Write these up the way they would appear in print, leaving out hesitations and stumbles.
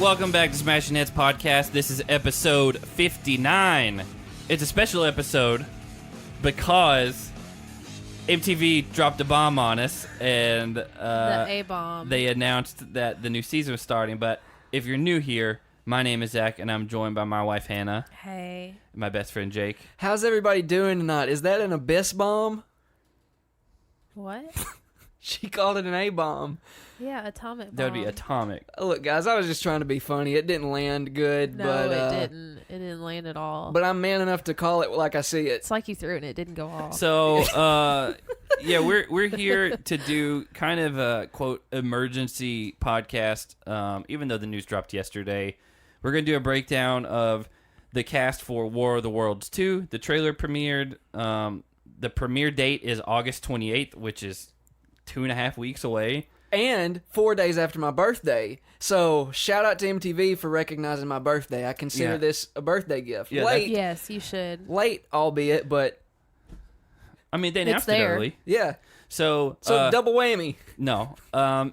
Welcome back to Smashing Heads Podcast. This is episode 59. It's a special episode because MTV dropped a bomb on us, and the A-bomb. They announced that the new season was starting. But if you're new here, my name is Zach, and I'm joined by my wife, Hannah. Hey. And my best friend, Jake. How's everybody doing tonight? Is that an abyss bomb? What? She called it an A-bomb. Yeah, atomic bomb. That would be atomic. Look, guys, I was just trying to be funny. It didn't land good. No, but, it didn't. It didn't land at all. But I'm man enough to call it like I see it. It's like you threw it and it didn't go off. So, yeah, we're here to do kind of a, quote, emergency podcast, even though the news dropped yesterday. We're going to do a breakdown of the cast for War of the Worlds 2. The trailer premiered. The premiere date is August 28th, which is 2.5 weeks away. And 4 days after my birthday. So, shout out to MTV for recognizing my birthday. I consider this a birthday gift. Yeah, late. Yes, you should. Late, albeit, but... I mean, they announced it there. early. Yeah. So double whammy. No.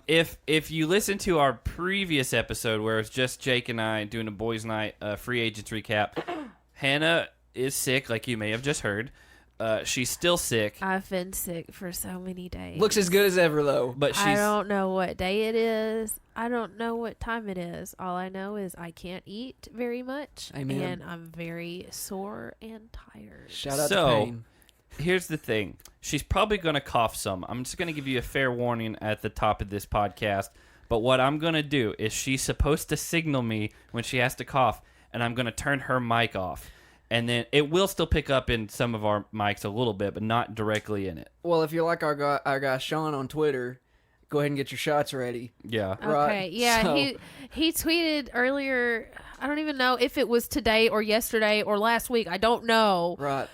If you listen to our previous episode where it's just Jake and I doing a boys' night free agents recap, Hannah is sick, like you may have just heard. She's still sick. I've been sick for so many days. Looks as good as ever, though. But I don't know what day it is. I don't know what time it is. All I know is I can't eat very much. Amen. And I'm very sore and tired. Shout out to pain. Here's the thing. She's probably going to cough some. I'm just going to give you a fair warning at the top of this podcast. But what I'm going to do is she's supposed to signal me when she has to cough, and I'm going to turn her mic off. And then it will still pick up in some of our mics a little bit, but not directly in it. Well, if you're like our guy Shaun on Twitter, go ahead and get your shots ready. Yeah. Okay, Right. yeah, So- he tweeted earlier, I don't even know if it was today or yesterday or last week, I don't know. Right.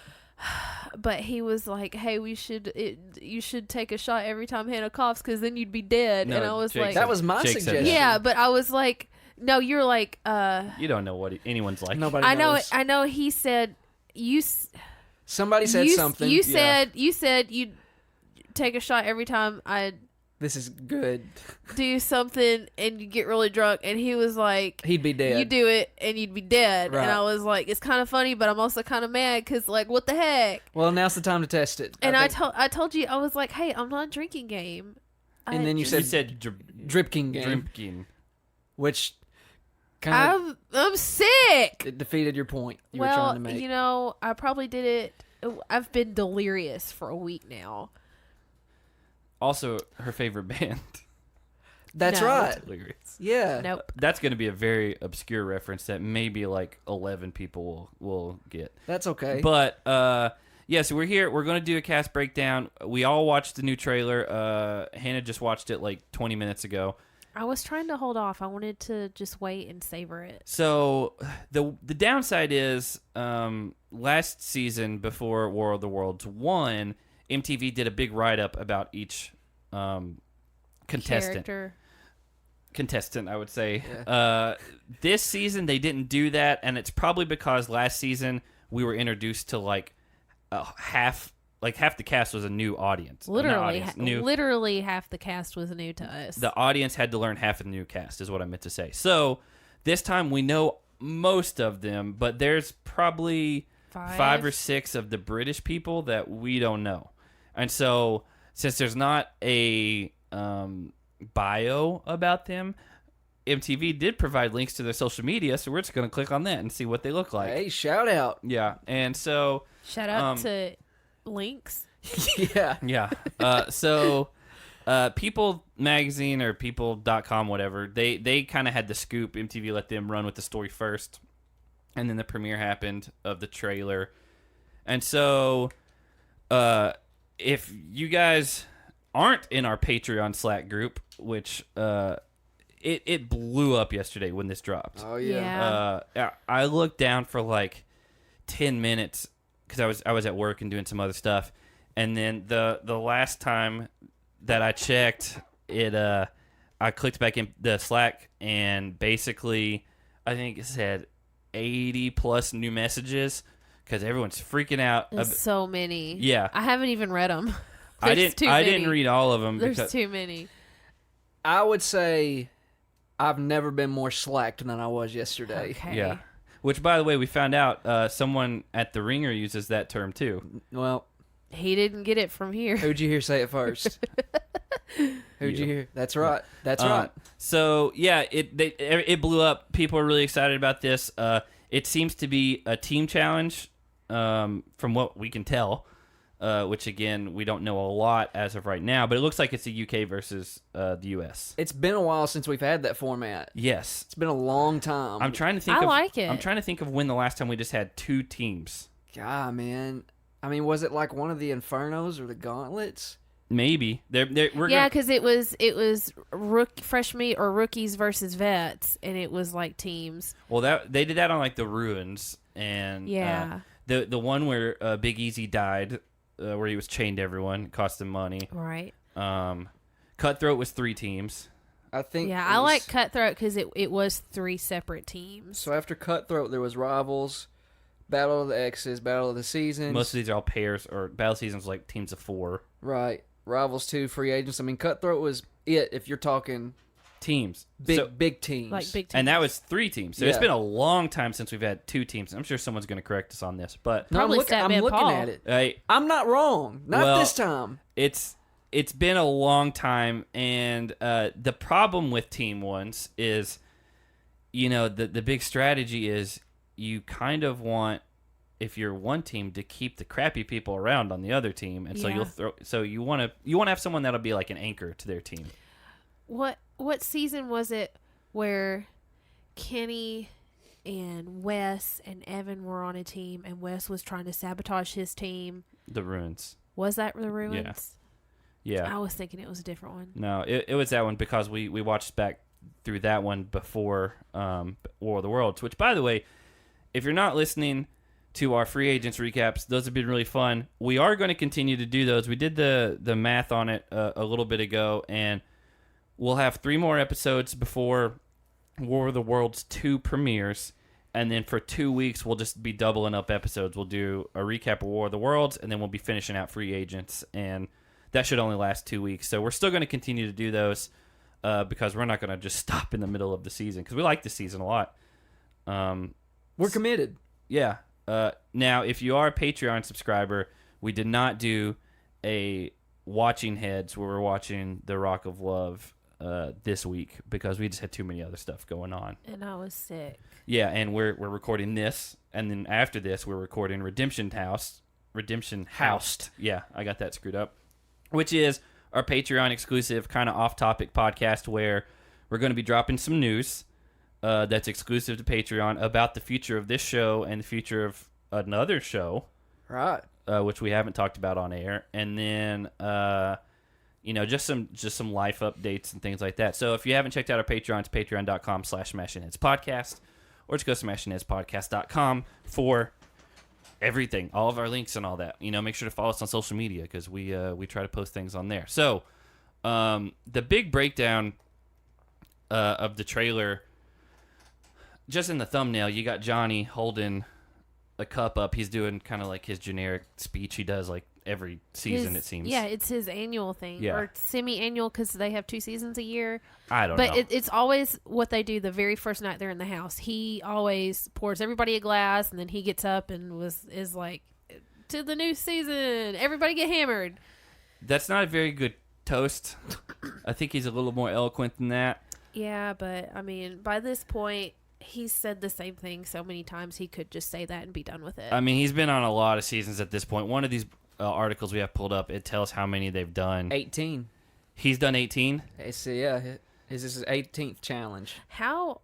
But he was like, hey, you should take a shot every time Hannah coughs because then you'd be dead. No, and I was Jake like... That was my Jake said suggestion. that. Yeah, but I was like, no, you're like... You don't know what anyone's like. Nobody I know. knows. I know. He said Somebody said something. You said you'd take a shot every time I This is good. do something and you get really drunk. And he was like, He'd be dead. you do it and you'd be dead. Right. And I was like, it's kind of funny, but I'm also kind of mad because like, what the heck? Well, now's the time to test it. And think- I told you, I was like, hey, I'm not a drinking game. And then you You said said Dripking game, drinking. which kind of I'm sick. it defeated your point you were trying Well, to make. you know, I probably did it. I've been delirious for a week now. Also, her favorite band. That's No. right. Delirious. Yeah. Nope. That's going to be a very obscure reference that maybe like 11 people will get. That's okay. But, yeah, so we're here. We're going to do a cast breakdown. We all watched the new trailer. Hannah just watched it like 20 minutes ago. I was trying to hold off. I wanted to just wait and savor it. So the downside is last season before War of the Worlds 1, MTV did a big write-up about each Character. contestant, I would say. Yeah. This season they didn't do that, and it's probably because last season we were introduced to like half the cast was a new audience. Literally half the cast was new to us. The audience had to learn half of the new cast is what I meant to say. So this time we know most of them, but there's probably 5 or 6 of the British people that we don't know. And so since there's not a bio about them, MTV did provide links to their social media, so we're just going to click on that and see what they look like. Hey, shout out. Yeah, and so... Shout out to Links. Yeah. Yeah. So People Magazine or People.com, whatever, they kind of had the scoop. MTV let them run with the story first, and then the premiere happened of the trailer. And so if you guys aren't in our Patreon Slack group, which it blew up yesterday when this dropped. Oh, yeah. I looked down for like 10 minutes because I was at work and doing some other stuff. And then the last time that I checked, I clicked back in the Slack, and basically I think it said 80 plus new messages because everyone's freaking out. There's so many. Yeah. I haven't even read them. I didn't read all of them. There's because too many. I would say I've never been more slacked than I was yesterday. Okay. Yeah. Which, by the way, we found out someone at the Ringer uses that term too. Well, He didn't get it from here. who'd you hear say it first? Who'd you hear? That's right. That's right. So yeah, it blew up. People are really excited about this. It seems to be a team challenge, from what we can tell. Which again, we don't know a lot as of right now, but it looks like it's the UK versus the US. It's been a while since we've had that format. Yes, It's been a long time. I'm trying to think. I of, like it. I'm trying to think of when the last time we just had 2 teams. God, man. I mean, was it like one of the Infernos or the Gauntlets? Maybe we're Yeah, because it was fresh meat or rookies versus vets, and it was like teams. Well, that they did that on like the Ruins, and Yeah. the one where Big Easy died, where he was chained to everyone, cost him money. Right. Cutthroat was 3 teams. I think. Yeah, it I was- like Cutthroat because it was 3 separate teams. So after Cutthroat, there was Rivals, Battle of the X's, Battle of the Seasons. Most of these are all pairs, or battle seasons like teams of 4 Right. Rivals 2, Free Agents. I mean, Cutthroat was it if you're talking teams. big teams. Like big teams. And that was 3 teams. So it's Yeah. been a long time since we've had 2 teams. I'm sure someone's going to correct us on this, but No, I'm Probably looking, I'm Statman looking Paul. at it. I'm not wrong. Not Well, this time. it's been a long time, and the problem with team ones is, the big strategy is you kind of want, if you're one team, to keep the crappy people around on the other team, and so Yeah. you want to have someone that'll be like an anchor to their team. What season was it where Kenny and Wes and Evan were on a team, and Wes was trying to sabotage his team? The Ruins. Was that the Ruins? Yeah. I was thinking it was a different one. No, it was that one because we watched back through that one before War of the Worlds, which, by the way, if you're not listening to our free agents recaps, those have been really fun. We are going to continue to do those. We did the math on it a little bit ago, and we'll have 3 more episodes before War of the Worlds 2 premieres, and then for 2 weeks we'll just be doubling up episodes. We'll do a recap of War of the Worlds, and then we'll be finishing out free agents, and that should only last 2 weeks. So we're still going to continue to do those because we're not going to just stop in the middle of the season because we like the season a lot. We're committed. Yeah. Now, if you are a Patreon subscriber, we did not do a watching heads where we're watching The Rock of Love this week because we just had too many other stuff going on. And I was sick. Yeah, and we're recording this, and then after this, we're recording Redemption House. Yeah, I got that screwed up. Which is our Patreon exclusive kind of off-topic podcast where we're going to be dropping some news that's exclusive to Patreon about the future of this show and the future of another show, Right. which we haven't talked about on air, and then just some life updates and things like that. So if you haven't checked out our Patreon, it's patreon.com/SmashingHeadsPodcast, or just go to SmashingHeadsPodcast.com for everything, all of our links and all that. Make sure to follow us on social media because we try to post things on there. So the big breakdown of the trailer. Just in the thumbnail, you got Johnny holding a cup up. He's doing kind of like his generic speech he does like every season, it seems. Yeah, it's his annual thing. Yeah. Or semi-annual because they have 2 seasons a year. I don't know. But it's always what they do the very first night they're in the house. He always pours everybody a glass, and then he gets up and is like, to the new season, everybody get hammered. That's not a very good toast. I think he's a little more eloquent than that. Yeah, but, I mean, by this point, he's said the same thing so many times he could just say that and be done with it. I mean, he's been on a lot of seasons at this point. One of these articles we have pulled up, it tells how many they've done. 18. He's done 18? It's, yeah. This is his 18th challenge. How?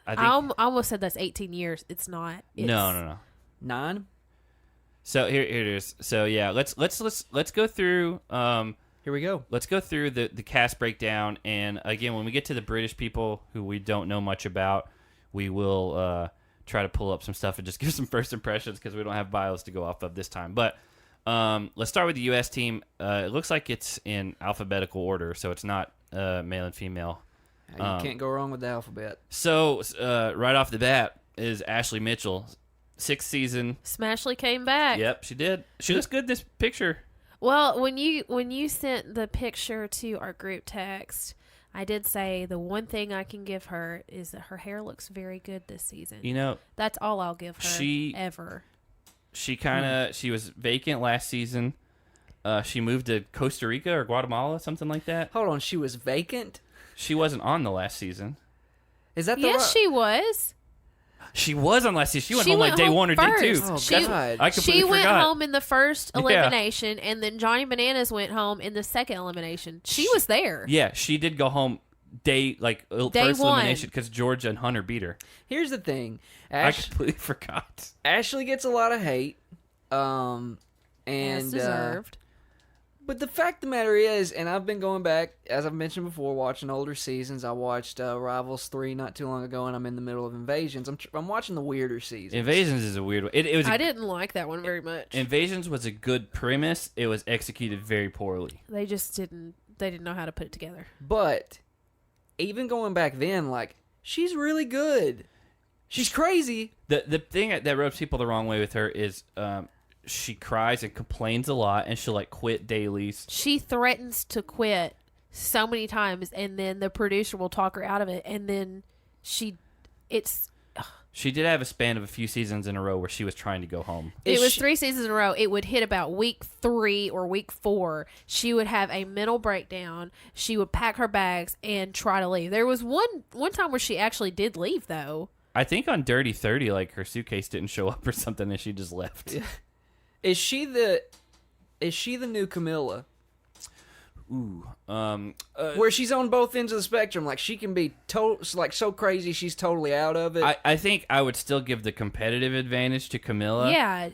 I I almost said that's 18 years. It's not. It's, No. 9? So here it is. So yeah, let's go through Here we go. let's go through the cast breakdown, and again, when we get to the British people who we don't know much about, we will try to pull up some stuff and just give some first impressions because we don't have bios to go off of this time. But let's start with the U.S. team. It looks like it's in alphabetical order, so it's not male and female. You can't go wrong with the alphabet. So right off the bat is Ashley Mitchell, 6th season. Smashley came back. Yep, she did. She looks good in this picture. Well, when you sent the picture to our group text, I did say the one thing I can give her is that her hair looks very good this season. You know, that's all I'll give her ever. She was vacant last season. She moved to Costa Rica or Guatemala, something like that. Hold on, she was vacant? She wasn't on the last season. Is that the Yes, she was. She was on last season. She went home like day one or day two. Oh, She- God. I completely She went forgot. home in the first elimination, and then Johnny Bananas went home in the second elimination. She was there. Yeah, she did go home Day first one. elimination because Georgia and Hunter beat her. Here's the thing. I completely forgot. Ashley gets a lot of hate. As And deserved. but the fact of the matter is, and I've been going back, as I've mentioned before, watching older seasons. I watched Rivals 3 not too long ago, and I'm in the middle of Invasions. I'm watching the weirder seasons. Invasions is a weird one. It was. I didn't like that one very much. Invasions was a good premise. It was executed very poorly. They just didn't. They didn't know how to put it together. But even going back then, like, she's really good. She's crazy. The thing that rubs people the wrong way with her is she cries and complains a lot, and she'll like quit dailies. She threatens to quit so many times, and then the producer will talk her out of it, and then she did have a span of a few seasons in a row where she was trying to go home. It was 3 seasons in a row. It would hit about week 3 or week 4. She would have a mental breakdown. She would pack her bags and try to leave. There was one time where she actually did leave, though. I think on Dirty 30, like her suitcase didn't show up or something, and she just left. Yeah. Is she the new Camilla? Ooh, Where she's on both ends of the spectrum, like she can be so crazy she's totally out of it. I think I would still give the competitive advantage to Camilla. Yeah,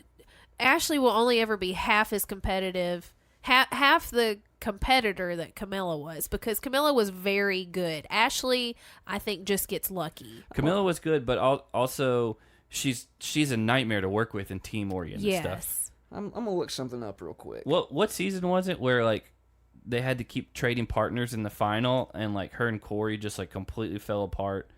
Ashley will only ever be half as competitive, half the competitor that Camilla was, because Camilla was very good. Ashley, I think, just gets lucky. Camilla was good, but also she's a nightmare to work with and team oriented stuff. I'm gonna look something up real quick. What season was it where like they had to keep trading partners in the final, and like her and Corey just like completely fell apart,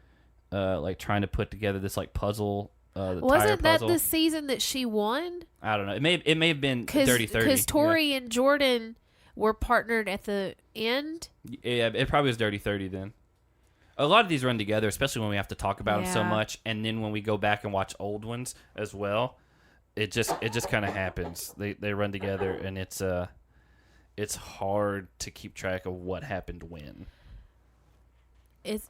like trying to put together this like puzzle. Wasn't that the season that she won? I don't know. It may have been Dirty 30. Because Tori and Jordan were partnered at the end. Yeah, it probably was Dirty 30 then. A lot of these run together, especially when we have to talk about them so much, and then when we go back and watch old ones as well, it just kind of happens. They run together, and it's hard to keep track of what happened when. It's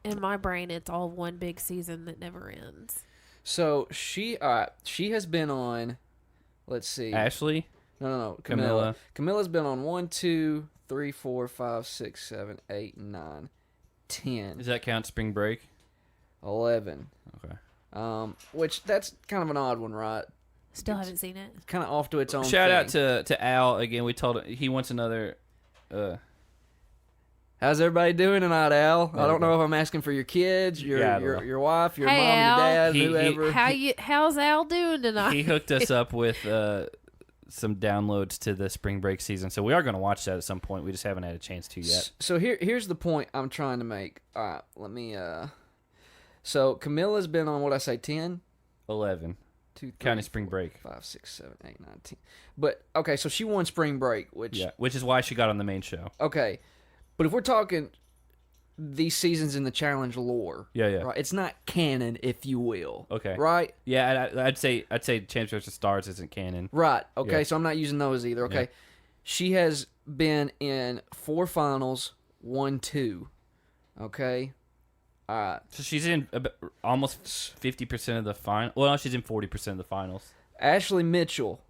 in my brain. It's all one big season that never ends. So she has been on. Let's see. Ashley? No. Camilla. Camilla's been on 1, 2, 3, 4, 5, 6, 7, 8, 9, 10. Does that count Spring Break? 11. Okay. Which that's kind of an odd one, right? Still haven't seen it. Kind of off to its own. Shout out thing. to Al again. We told him he wants another. How's everybody doing tonight, Al? I don't know if I'm asking for your kids, your wife, your mom, Al. your dad, whoever. How's Al doing tonight? He hooked us up with some downloads to the Spring Break season, so we are going to watch that at some point. We just haven't had a chance to yet. So here's the point I'm trying to make. All right, let me. So Camilla's been on what I say 10, 11. 2, 3, Counting Spring Break. 5, 6, 7, 8, 9, 10. But okay, so she won Spring Break, which is why she got on the main show. Okay, but if we're talking these seasons in the challenge lore, right? It's not canon, if you will. Okay, right? Yeah, I'd say Champs vs. Stars isn't canon. Right. Okay, so I'm not using those either. Okay, she has been in 4 finals, 1, 2. Okay. All right. So she's in almost 50% of the final. Well, no, she's in 40% of the finals. Ashley Mitchell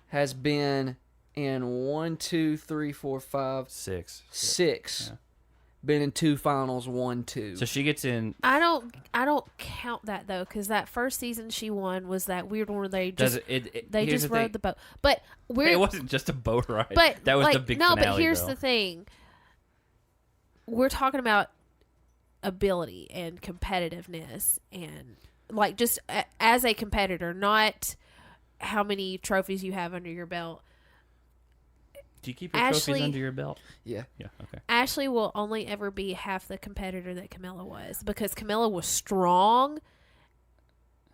has been in 1, 2, 3, 4, 5, 6. Yeah. Been in 2 finals, 1, 2. So she gets in. I don't count that though, because that first season she won was that weird one where they just rode the boat. But it wasn't just a boat ride. But that was the big finale. No, but here's the thing. We're talking about ability and competitiveness, and like just as a competitor, not how many trophies you have under your belt. Do you keep your trophies under your belt? Yeah. Okay. Ashley will only ever be half the competitor that Camilla was, because Camilla was strong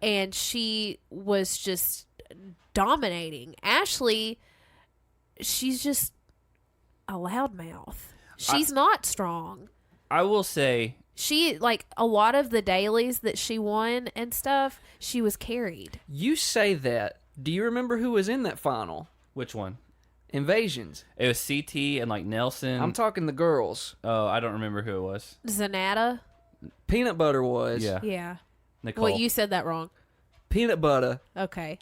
and she was just dominating. Ashley, she's just a loudmouth. She's not strong. I will say, She, like, a lot of the dailies that she won and stuff, she was carried. You say that. Do you remember who was in that final? which one? Invasions. It was CT and like Nelson. I'm talking the girls. Oh, I don't remember who it was. Zanata? Peanut Butter was. Yeah. Yeah. Nicole. Well, you said that wrong. Peanut Butter Okay.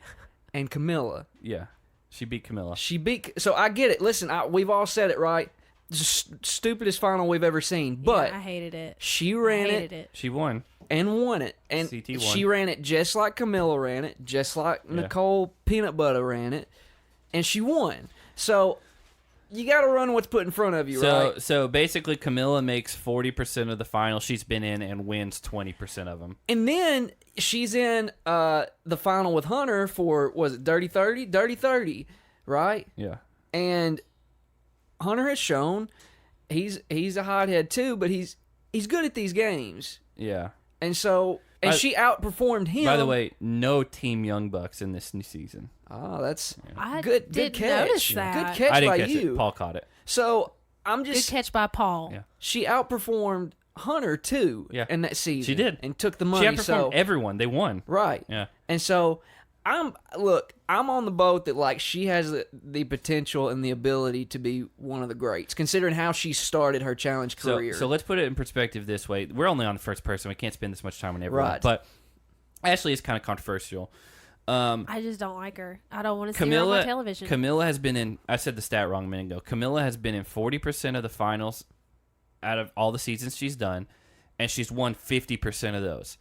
and Camilla. Yeah. She beat Camilla. She beat. So I get it. Listen, we've all said it right. Stupidest final we've ever seen. But Yeah, I hated it. she I ran hated it it. She won. and won it. And CT won. she ran it just like Camilla ran it, just like Nicole Peanut Butter ran it, and she won. So you got to run what's put in front of you, right? So basically, Camilla makes 40% of the final she's been in and wins 20% of them. And then she's in the final with Hunter for, was it Dirty 30? Dirty 30, right? Yeah. And Hunter has shown he's a hothead too, but he's good at these games. Yeah. And so, she outperformed him. By the way, no Team Young Bucks in this new season. Oh, that's I good didn't catch. notice that. Good catch I didn't by catch you. it. Paul caught it. So I'm Good just catch by Paul. Yeah. she outperformed Hunter too Yeah. in that season. She did. And took the money. She outperformed So everyone. They won. right. Yeah. And so I'm on the boat that like she has the potential and the ability to be one of the greats, considering how she started her challenge career. So let's put it in perspective this way. We're only on the first person. We can't spend this much time on everyone. Right. But Ashley is kind of controversial. I just don't like her. I don't want to see her on my television. Camilla has been in, I said the stat wrong a minute ago. Camilla has been in 40% of the finals out of all the seasons she's done, and she's won 50% of those.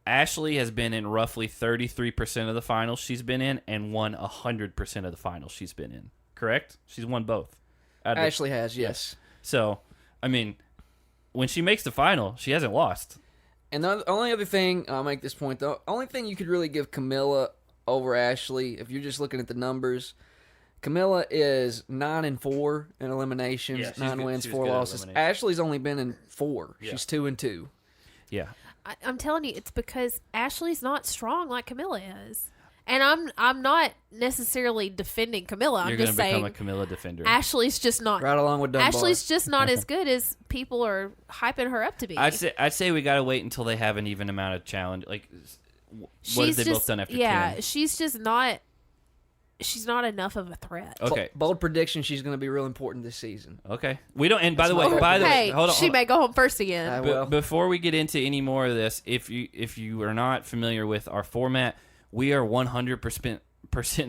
Ashley has been in roughly 33% of the finals she's been in and won 100% of the finals she's been in. Correct? She's won both. Ashley has, yes. So, I mean, when she makes the final, she hasn't lost. And the only other thing, I'll make this point, the only thing you could really give Camilla over Ashley, if you're just looking at the numbers, Camilla is 9-4 in eliminations, Yeah, she's 9 good. wins, She was 4 good at losses. elimination. Ashley's only been in 4. Yeah. She's 2-2. Yeah. I'm telling you, it's because Ashley's not strong like Camilla is. And I'm not necessarily defending Camilla. I'm You're going to just become saying a Camilla defender. Ashley's just not. Right along with Dunbar. Ashley's just not as good as people are hyping her up to be. I'd say we got to wait until they have an even amount of challenge. Like, what have they both done after 10? She's just not. She's not enough of a threat. Okay. Bold prediction, she's going to be real important this season. Okay. We don't. And by the way, Hey, hold on. she may go home first again. I will. Before we get into any more of this, if you are not familiar with our format, we are 100%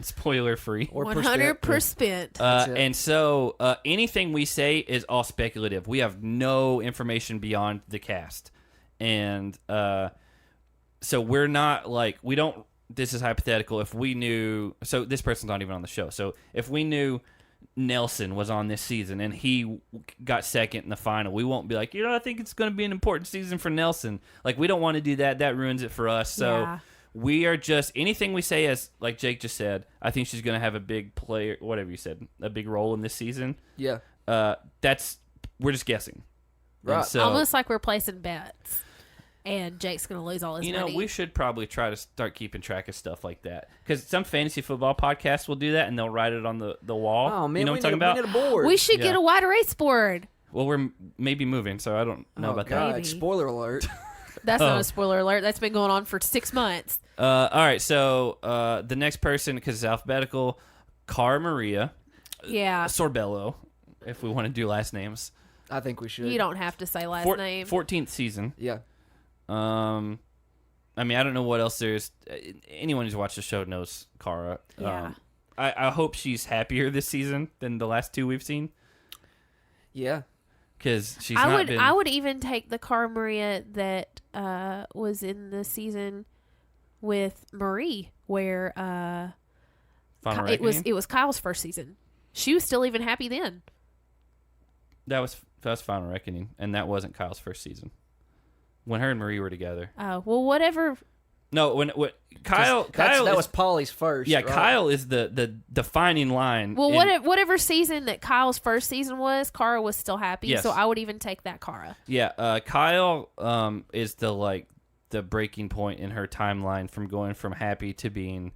spoiler free. Or 100%. That's it. And so anything we say is all speculative. We have no information beyond the cast, and so we're not like we don't. This is hypothetical. If we knew, so this person's not even on the show. So if we knew Nelson was on this season and he got second in the final, we won't be like, I think it's going to be an important season for Nelson. Like, we don't want to do that. That ruins it for us. So Yeah. we are just, anything we say, as like Jake just said, I think she's going to have a big player, whatever you said, a big role in this season. Yeah. We're just guessing. Right. And so, Almost like we're placing bets. And Jake's going to lose all his money. we should probably try to start keeping track of stuff like that. Because some fantasy football podcasts will do that, and they'll write it on the wall. Oh, man, you know we what I'm need, talking about? we need a board. We should Yeah. get a wide erase board. Well, we're maybe moving, so I don't know about God, Maybe. spoiler alert. That's Oh. not a spoiler alert. That's been going on for 6 months. that. All right, so the next person, because it's alphabetical, Cara Maria Yeah. Sorbello, if we want to do last names. I think we should. You don't have to say last name. 14th season. Yeah. I mean, I don't know what else there's. Anyone who's watched the show knows Cara. Yeah. I hope she's happier this season than the last two we've seen, Yeah. because she's I not would been. I would even take the Cara Maria that was in the season with Marie, where Final it was Reckoning? Kyle's first season. She was still even happy then. That was Final Reckoning, and that wasn't Kyle's first season. When her and Marie were together. Oh well, whatever. No, when Kyle That is- was Polly's first. yeah, right? Kyle is the defining line. Well, in- whatever season that Kyle's first season was, Cara was still happy. Yes. So I would even take that Cara. Yeah, Kyle is the breaking point in her timeline from going from happy to being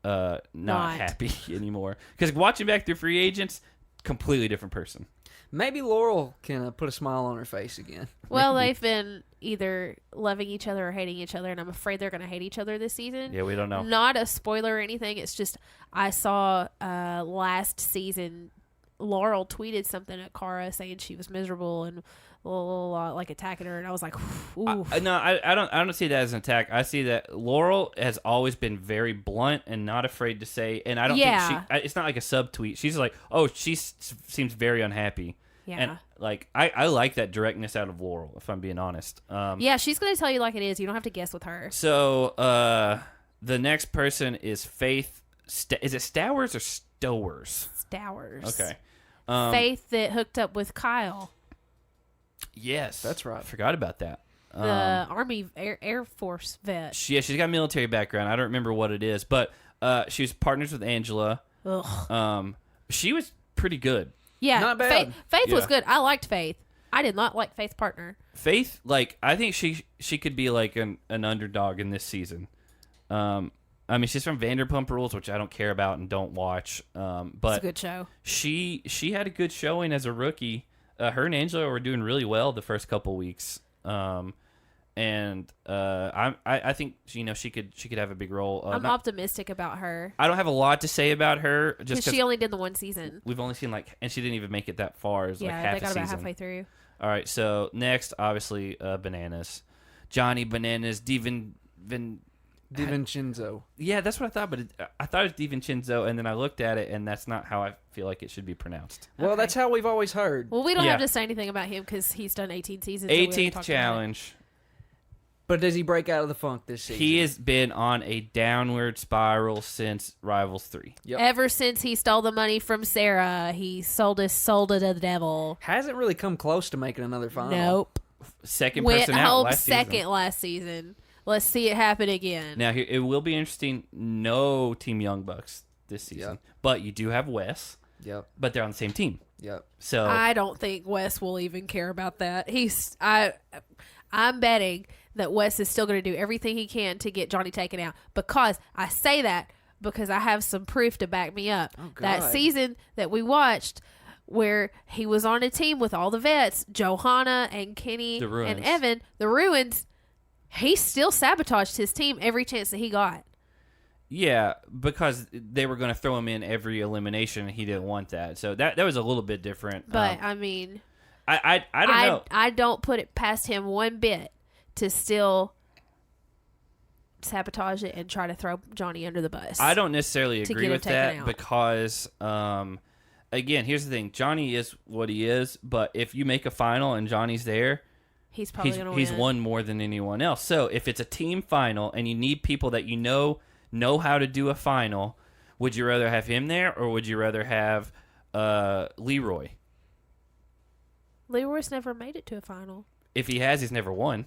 not Not. happy anymore. Because watching back through Free Agents, completely different person. Maybe Laurel can put a smile on her face again. Well, they've been either loving each other or hating each other, and I'm afraid they're going to hate each other this season. Yeah, we don't know. Not a spoiler or anything. It's just I saw last season Laurel tweeted something at Kara saying she was miserable and like attacking her, and I was like, ooh. I don't see that as an attack. I see that Laurel has always been very blunt and not afraid to say, and I don't think it's not like a subtweet. She's like, oh, she seems very unhappy. Yeah. And like I like that directness out of Laurel, if I'm being honest. Yeah, she's going to tell you like it is. You don't have to guess with her. So the next person is Faith. Is it Stowers or Stowers? Stowers. Okay. Faith that hooked up with Kyle. Yes, that's right. I forgot about that. The Army Air Force vet. She's got a military background. I don't remember what it is, but she was partners with Angela. Ugh. She was pretty good. Yeah, not bad. Faith was good. I liked Faith. I did not like Faith's partner. Faith, like, I think she could be like an underdog in this season. I mean, she's from Vanderpump Rules, which I don't care about and don't watch. But it's a good show. She had a good showing as a rookie. Her and Angela were doing really well the first couple weeks. I think she could have a big role. I'm optimistic about her. I don't have a lot to say about her just because she only did the one season. We've only seen and she didn't even make it that far. As like half they got a season. about halfway through. All right, so next, obviously, Bananas, Johnny Bananas, DiVincenzo. Yeah, that's what I thought, but I thought it was DiVincenzo, and then I looked at it, and that's not how I feel like it should be pronounced. Well, that's how we've always heard. Well, we don't have to say anything about him because he's done 18 seasons. 18th challenge. But does he break out of the funk this season? He has been on a downward spiral since Rivals 3. Yep. Ever since he stole the money from Sarah, he sold his soul to the devil. Hasn't really come close to making another final. Nope. Second Went person out home last second season. last season. Let's see it happen again. Now, it will be interesting. No Team Young Bucks this season. Yep. But you do have Wes. Yep. But they're on the same team. Yep. So I don't think Wes will even care about that. I'm betting that Wes is still going to do everything he can to get Johnny taken out. Because I say that because I have some proof to back me up. Oh, God. That season that we watched where he was on a team with all the vets, Johanna and Kenny and Evan, the Ruins, he still sabotaged his team every chance that he got. Yeah, because they were going to throw him in every elimination, and he didn't want that. So that was a little bit different. But, I mean... I don't know. I don't put it past him one bit to still sabotage it and try to throw Johnny under the bus. I don't necessarily agree with that out. because, again, here's the thing. Johnny is what he is, but if you make a final and Johnny's there, he's probably going to win. He's won more than anyone else. So if it's a team final and you need people that you know how to do a final, would you rather have him there or would you rather have Leroy? Leroy's never made it to a final. If he has, he's never won.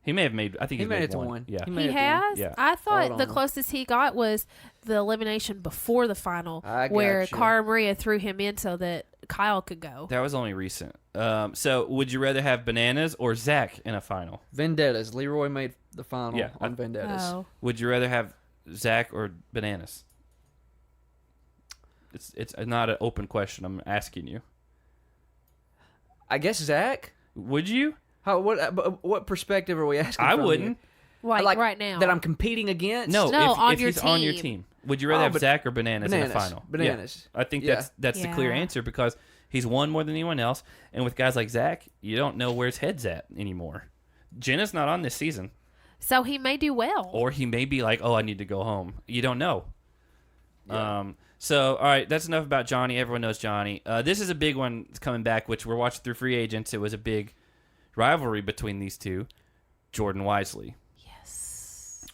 He may have made. I think he he's made it to one. one. Yeah, he has. Yeah. I thought the closest he got was the elimination before the final, where gotcha. Cara Maria threw him in so that Kyle could go. That was only recent. So would you rather have Bananas or Zach in a final? Vendettas. Leroy made the final Yeah. on Vendettas. Oh. Would you rather have Zach or Bananas? It's not an open question. I'm asking you. I guess Zach. Would you? What perspective are we asking? I from wouldn't. Like right now. That I'm competing against? No, on if your he's on your team. team. Would you rather have Zach or Bananas in the final? Bananas. Yeah. I think Yeah. that's the clear answer because he's won more than anyone else. And with guys like Zach, you don't know where his head's at anymore. Jenna's not on this season. So he may do well. Or he may be like, oh, I need to go home. You don't know. Yeah. So, all right, that's enough about Johnny. Everyone knows Johnny. This is a big one that's coming back, which we're watching through free agents. It was a big rivalry between these two. Jordan Wisely. Yes.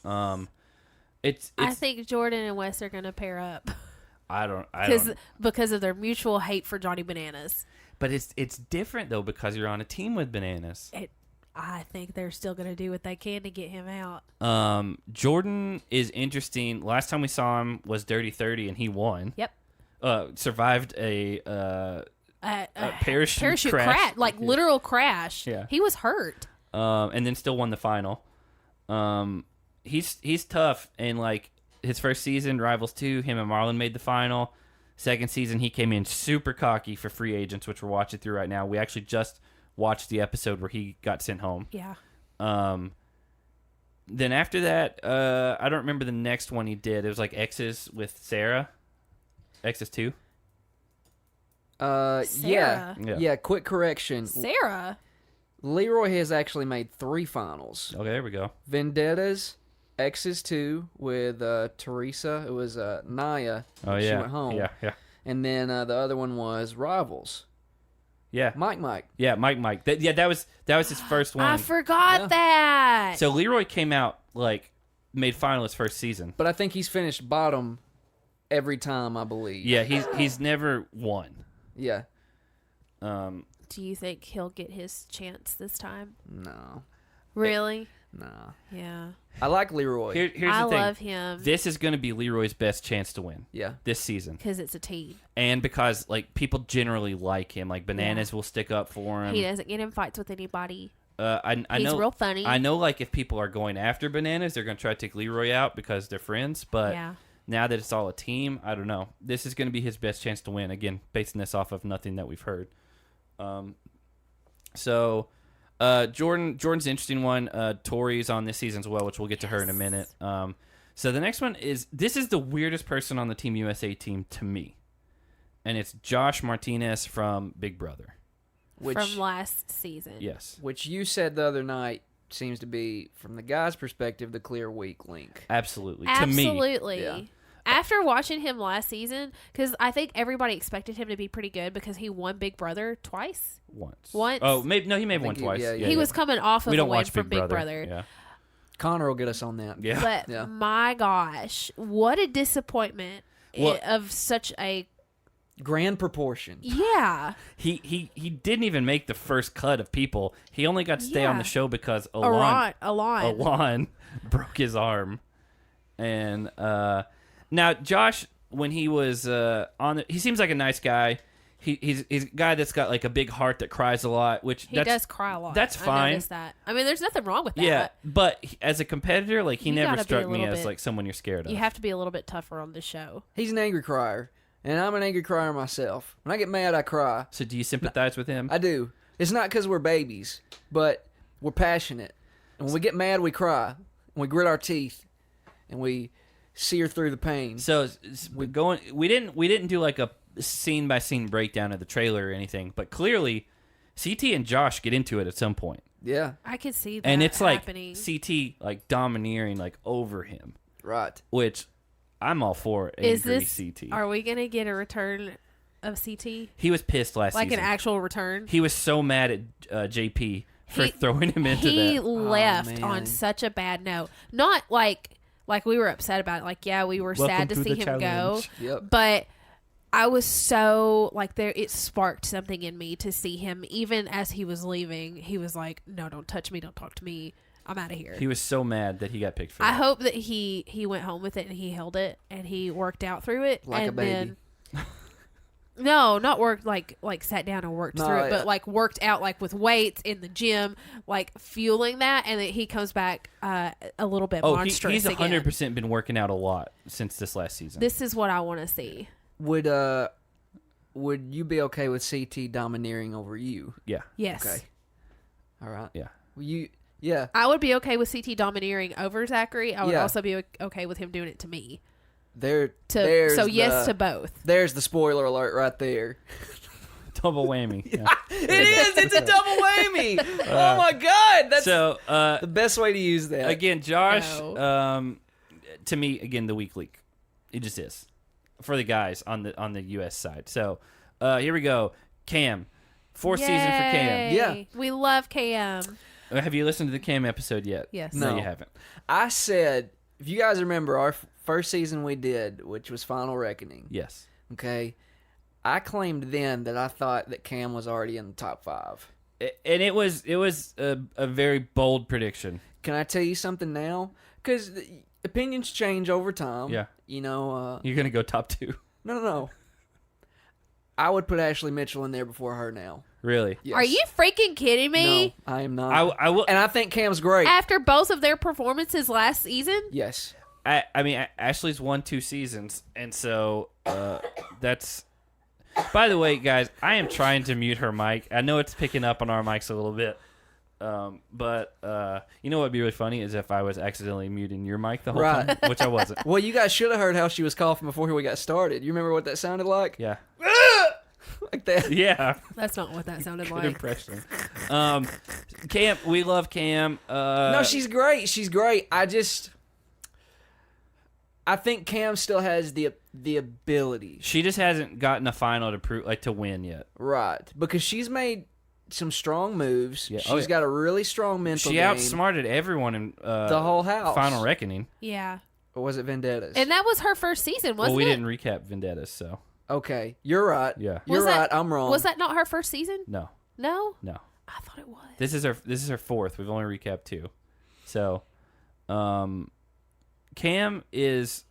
It's I think Jordan and Wes are going to pair up. I don't because of their mutual hate for Johnny Bananas. But it's different though because you're on a team with Bananas. I think they're still going to do what they can to get him out. Jordan is interesting. Last time we saw him was Dirty 30 and he won. Yep. Survived a parachute crash. Like literal crash. Yeah. He was hurt. And then still won the final. He's tough, and like his first season, Rivals 2, him and Marlon made the final. Second season, he came in super cocky for free agents, which we're watching through right now. We actually just watched the episode where he got sent home. Yeah. Then after that, I don't remember the next one he did. It was like X's with Sarah. X's 2. Sarah. Yeah. Quick correction. Sarah. Leroy has actually made 3 finals. Okay, there we go. Vendettas, X's 2 with Teresa. It was Naya. Oh, She yeah. went home. Yeah. And then the other one was Rivals. Yeah. Mike. Yeah, Mike. That was his first one. I forgot that. So Leroy came out, made finalists first season. But I think he's finished bottom every time, I believe. Yeah, he's never won. Yeah. Do you think he'll get his chance this time? No. Really? No. Yeah. I like Leroy. Here's the I thing. love him. This is going to be Leroy's best chance to win. Yeah. This season. Because it's a team. And because people generally like him. Like Bananas will stick up for him. He doesn't get in fights with anybody. I He's know, real funny. I know if people are going after Bananas, they're going to try to take Leroy out because they're friends. But Yeah. now that it's all a team, I don't know. This is going to be his best chance to win. Again, basing this off of nothing that we've heard. Jordan's an interesting one. Tori's on this season as well, which we'll get to her in a minute. So the next one is the weirdest person on the Team USA team to me, and it's Josh Martinez from Big Brother. From last season. Yes. Which you said the other night seems to be, from the guy's perspective, the clear weak link. Absolutely. Absolutely. To me. Yeah. After watching him last season, because I think everybody expected him to be pretty good because he won Big Brother twice. Once. Oh, maybe no, he may have won twice. He was coming off of we a don't win watch from Big Brother. Yeah. Connor will get us on that. Yeah. But Yeah. my gosh, what a disappointment of such a Grand proportion. yeah. He didn't even make the first cut of people. He only got to stay on the show because Alon broke his arm. And now Josh, when he was he seems like a nice guy. He's a guy that's got a big heart that cries a lot, which He does cry a lot. That's fine. I noticed that. I mean, there's nothing wrong with that. Yeah, but as a competitor, he You never gotta be struck a me little as bit- someone you're scared of. You have to be a little bit tougher on this show. He's an angry crier, and I'm an angry crier myself. When I get mad, I cry. So do you sympathize with him? I do. It's not because we're babies, but we're passionate. And when we get mad, we cry. And we grit our teeth, and we sear through the pain. So we didn't do a scene by scene breakdown of the trailer or anything, but clearly CT and Josh get into it at some point. Yeah. I could see that And it's happening. CT domineering over him, Right. which I'm all for. Is Angry this? CT? Are we gonna get a return of CT? He was pissed last Like season. an actual return? He was so mad at JP for throwing him into He that. left man. on such a bad note. Not like we were upset about it. Yeah, we were Welcome sad to to see the him challenge. go. Yep. But I was so it sparked something in me to see him. Even as he was leaving, he was like, "No, don't touch me. Don't talk to me. I'm out of here." He was so mad that he got picked for I that. hope that he went home with it and he held it and he worked out through it. Like a and baby. Then, no, not worked like sat down and worked No, through it, yeah. but worked out with weights in the gym, fueling that, and then he comes back a little bit monstrous. He's again. 100% been working out a lot since this last season. This is what I want to see. Would you be okay with CT domineering over you? Yeah. Yes. Okay. All right. Yeah. Well, yeah. I would be okay with CT domineering over Zachary. I would Yeah. also be okay with him doing it to me. There's Yes to both. There's the spoiler alert right there. Double whammy. Yeah. It is. It's a double whammy. Oh my god, that's So the best way to use that. again, Josh, No. to me, again, the weak link. It just is for the guys on the US side. So here we go. Cam, fourth season for Cam. Yay. Yeah. We love Cam. Have you listened to the Cam episode yet? Yes. No, No. you haven't. I said, if you guys remember our first season we did, which was Final Reckoning. Yes. Okay. I claimed then that I thought that Cam was already in the top 5. And it was a very bold prediction. Can I tell you something now? Because opinions change over time. Yeah. You know. You're gonna go top 2. No. I would put Ashley Mitchell in there before her now. Really? Yes. Are you freaking kidding me? No, I am not. I will. And I think Cam's great. After both of their performances last season? Yes. I mean, Ashley's won 2 seasons, and so that's. By the way, guys, I am trying to mute her mic. I know it's picking up on our mics a little bit, but you know what would be really funny is if I was accidentally muting your mic the whole time, which I wasn't. Well, you guys should have heard how she was coughing before we got started. You remember what that sounded like? Yeah. Like that. Yeah. That's not what that sounded Good like. impression. Cam, we love Cam. No, she's great. She's great. I think Cam still has the ability. She just hasn't gotten a final to prove, like, to win yet. Right. Because she's made some strong moves. Yeah. She's got a really strong mental She game. outsmarted everyone in the whole house. Final Reckoning. Yeah. Or was it Vendettas? And that was her first season, wasn't it? Well, we didn't recap Vendettas, so. Okay. You're right. Yeah. You're right. I'm wrong. Was that not her first season? No. No? No. I thought it was. This is her 4th. We've only recapped 2. So, Cam is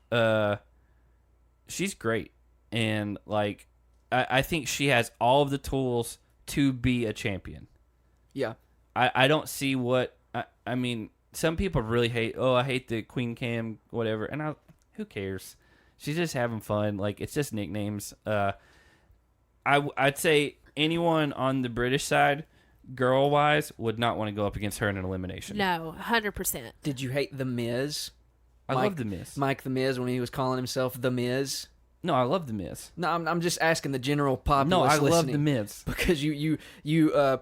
she's great, and like I think she has all of the tools to be a champion. Yeah. I don't see what I mean. Some people really hate. Oh, I hate the Queen Cam, whatever. And who cares? She's just having fun. Like, it's just nicknames. I'd say anyone on the British side, girl wise, would not want to go up against her in an elimination. No, 100%. Did you hate The Miz? I love the Miz. Mike The Miz when he was calling himself The Miz. No, I love the Miz. No, I'm just asking the general populace. No, I love listening. the Miz Because you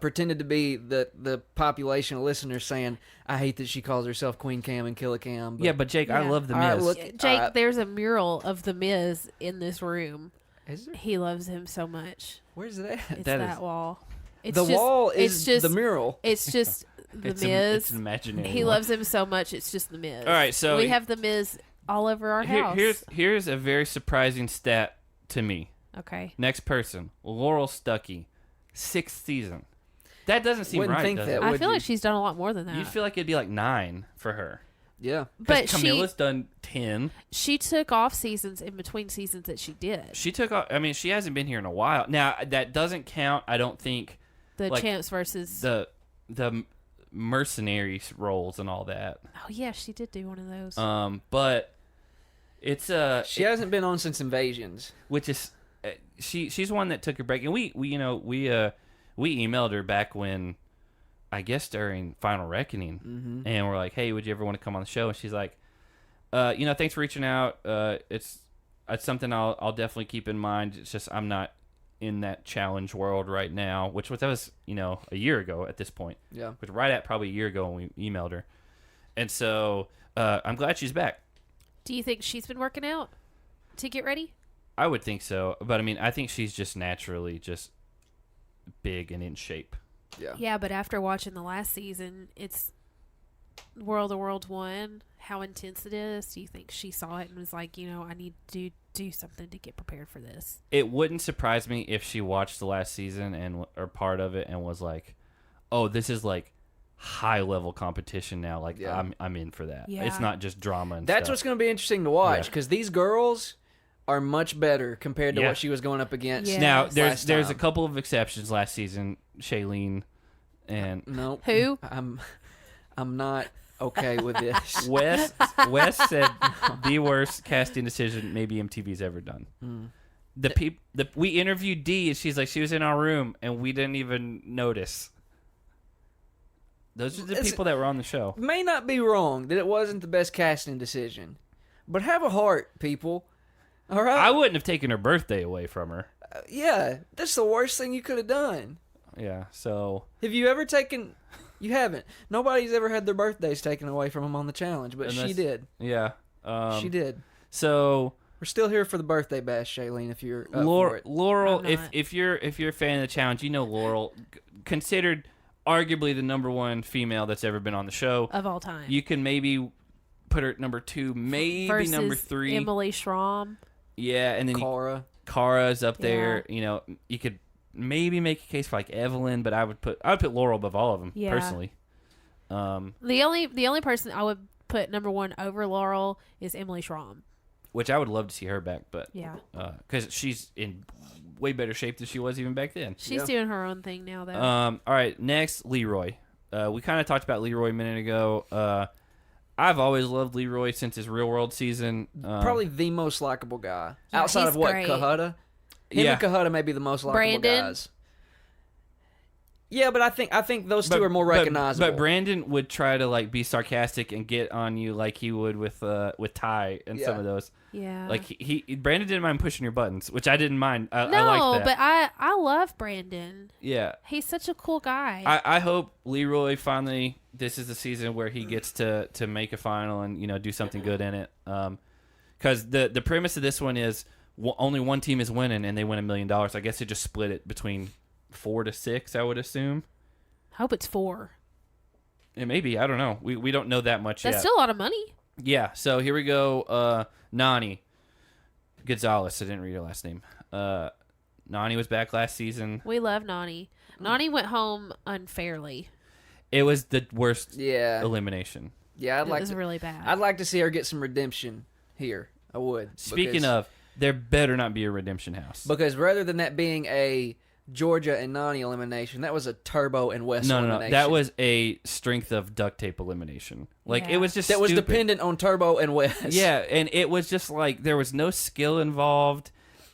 pretended to be the population of listeners saying, I hate that she calls herself Queen Cam and Killer Cam. Yeah, but Jake, I love the All right, Miz. look, Jake, there's a mural of the Miz in this room. Is there? He loves him so much. Where's that? It's That that is- wall. It's The just, wall is it's just, the mural. It's just the It's Miz. an imaginary He one. loves him so much. It's just the Miz. All right, so we have the Miz all over our house. Here's a very surprising stat to me. Okay. Next person, Laurel Stuckey, 6th season. That doesn't seem Wouldn't right. think does that, it? I would feel you? like she's done a lot more than that. You'd feel like it'd be like 9 for her. Yeah. but Camilla's done 10. she took off seasons in between seasons that she did. She took off. I mean, she hasn't been here in a while. Now that doesn't count. I don't think The like, champs versus. the mercenaries roles and all that. Oh yeah, she did do one of those. But it's She hasn't been on since Invasions. which is she's one that took a break, and we emailed her back when, I guess during Final Reckoning, and we're like, hey, would you ever want to come on the show? And she's like, thanks for reaching out. It's something I'll definitely keep in mind. It's just I'm not in that challenge world right now, which that was a year ago at this point. Yeah. Which right at probably a year ago when we emailed her, and so I'm glad she's back. Do you think she's been working out to get ready? I would think so, but I mean, I think she's just naturally just big and in shape. Yeah. Yeah, but after watching the last season, it's World of Worlds 1, how intense it is. Do you think she saw it and was like, I need to do something to get prepared for this? It wouldn't surprise me if she watched the last season or part of it and was like, "Oh, this is like high level competition now. Like Yeah. I'm in for that. Yeah. It's not just drama and That's stuff." what's going to be interesting to watch Yeah. because these girls are much better compared to Yeah. what she was going up against. Yeah. Now last there's a time. couple of exceptions last season. Shailene and Nope. Who? I'm not okay with this. Wes said the worst casting decision maybe MTV's ever done. We interviewed Dee and she's like, she was in our room and we didn't even notice. Those are the Listen, people that were on the show. May not be wrong that it wasn't the best casting decision, but have a heart, people. All right. I wouldn't have taken her birthday away from her. Yeah, that's the worst thing you could have done. Yeah, so Have you ever taken? You haven't. Nobody's ever had their birthdays taken away from them on the challenge, but she Unless- did. yeah. She did. So We're still here for the birthday bash, Shailene. If you're up for it. Laurel, I'm if not. if you're a fan of the challenge, Laurel, considered arguably the number 1 female that's ever been on the show. Of all time. You can maybe put her at number 2, maybe versus number 3. Emily Schramm. Yeah, and then Cara. up there. You could maybe make a case for like Evelyn, but I would put Laurel above all of them Yeah. personally. The only person I would put number 1 over Laurel is Emily Schramm. Which I would love to see her back, but Yeah. because she's in way better shape than she was even back then. She's doing her own thing now, though. All right, next Leroy. We kind of talked about Leroy a minute ago. I've always loved Leroy since his Real World season. Probably the most likable guy Yeah, outside he's of what great. Kahutta. Him and Kahutta may be the most likable Brandon? guys. Yeah, but I think those two are more recognizable. But Brandon would try to like be sarcastic and get on you like he would with Ty and some of those. Yeah. Like Brandon didn't mind pushing your buttons, which I didn't mind. I no, like that. but I love Brandon. Yeah. He's such a cool guy. I hope Leroy finally, this is the season where he gets to make a final and do something good in it. Because the premise of this one is only one team is winning and they win $1 million. I guess they just split it between 4 to 6, I would assume. Hope it's 4. It may be. I don't know. We don't know that much That's yet. still a lot of money. Yeah. So here we go. Nani Gonzalez. I didn't read her last name. Nani was back last season. We love Nani. Nani went home unfairly. It was the worst Yeah. elimination. Yeah, It was really bad. I'd like to see her get some redemption here. I would. Speaking of, there better not be a redemption house. Because rather than that being a Georgia and Nani elimination, that was a Turbo and West elimination. No. That was a strength of duct tape elimination. Like, Yeah. it was just that was stupid. dependent on Turbo and West. Yeah, and it was just like there was no skill involved.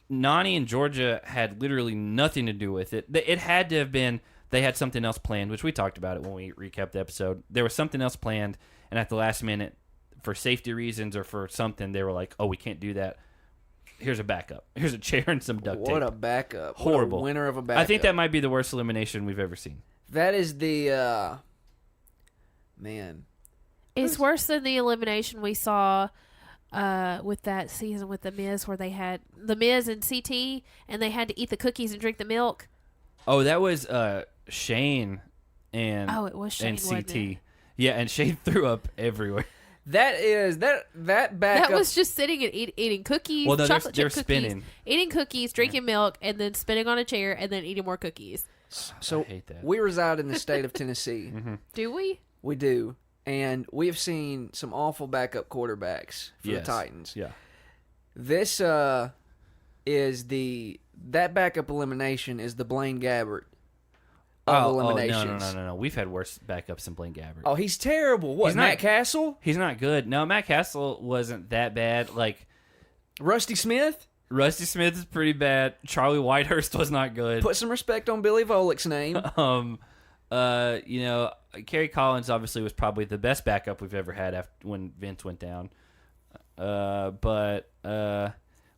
Nani and Georgia had literally nothing to do with it. It had to have been they had something else planned, which we talked about it when we recapped the episode. There was something else planned, and at the last minute, for safety reasons or for something, they were like, "Oh, we can't do that. Here's a backup. Here's a chair and some duct tape." What a backup. Horrible. What a winner of a backup. I think that might be the worst elimination we've ever seen. That is the man. It's worse than the elimination we saw with that season with The Miz, where they had The Miz and CT, and they had to eat the cookies and drink the milk. Oh, that was Shane and It was Shane, and wasn't CT. it? Yeah, and Shane threw up everywhere. That is that backup. That was just sitting and eating cookies, Well, no, they're chocolate chip cookies, spinning. eating cookies, drinking milk, and then spinning on a chair, and then eating more cookies. So I hate that. we reside in the state of Tennessee. Do we? We do. And we have seen some awful backup quarterbacks for the Titans. Yeah. This is that backup elimination is the Blaine Gabbert of eliminations. No. We've had worse backups than Blaine Gabbert. Oh, he's terrible. What, He's Matt not- Castle? He's not good. No, Matt Castle wasn't that bad. Like, Rusty Smith? Rusty Smith is pretty bad. Charlie Whitehurst was not good. Put some respect on Billy Volick's name. Kerry Collins obviously was probably the best backup we've ever had after when Vince went down. But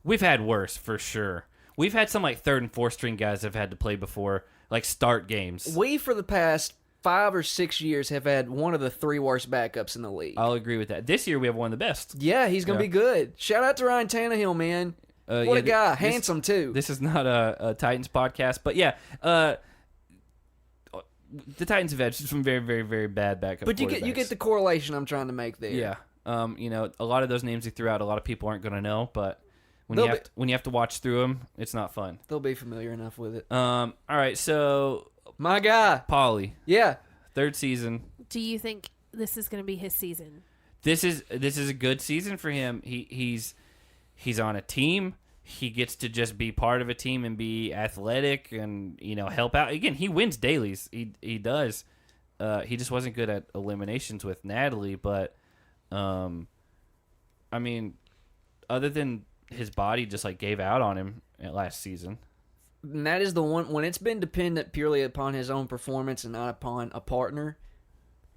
we've had worse for sure. We've had some like third and fourth string guys have had to play before, like start games. We, for the past 5 or 6 years, have had one of the 3 worst backups in the league. I'll agree with that. This year we have one of the best. Yeah, he's going to be good. Shout out to Ryan Tannehill, man. What a guy. Handsome, too. This is not a Titans podcast, but yeah, the Titans have had some very, very, very bad backup. But you get the correlation I'm trying to make there. Yeah. A lot of those names he threw out, a lot of people aren't going to know, but when you have to watch through them, it's not fun. They'll be familiar enough with it. All right, so my guy, Paulie, yeah, 3rd season. Do you think this is going to be his season? This is a good season for him. He's on a team. He gets to just be part of a team and be athletic and help out. Again, he wins dailies. He does. He just wasn't good at eliminations with Natalie, but other than his body just like gave out on him last season. And that is the one when it's been dependent purely upon his own performance and not upon a partner.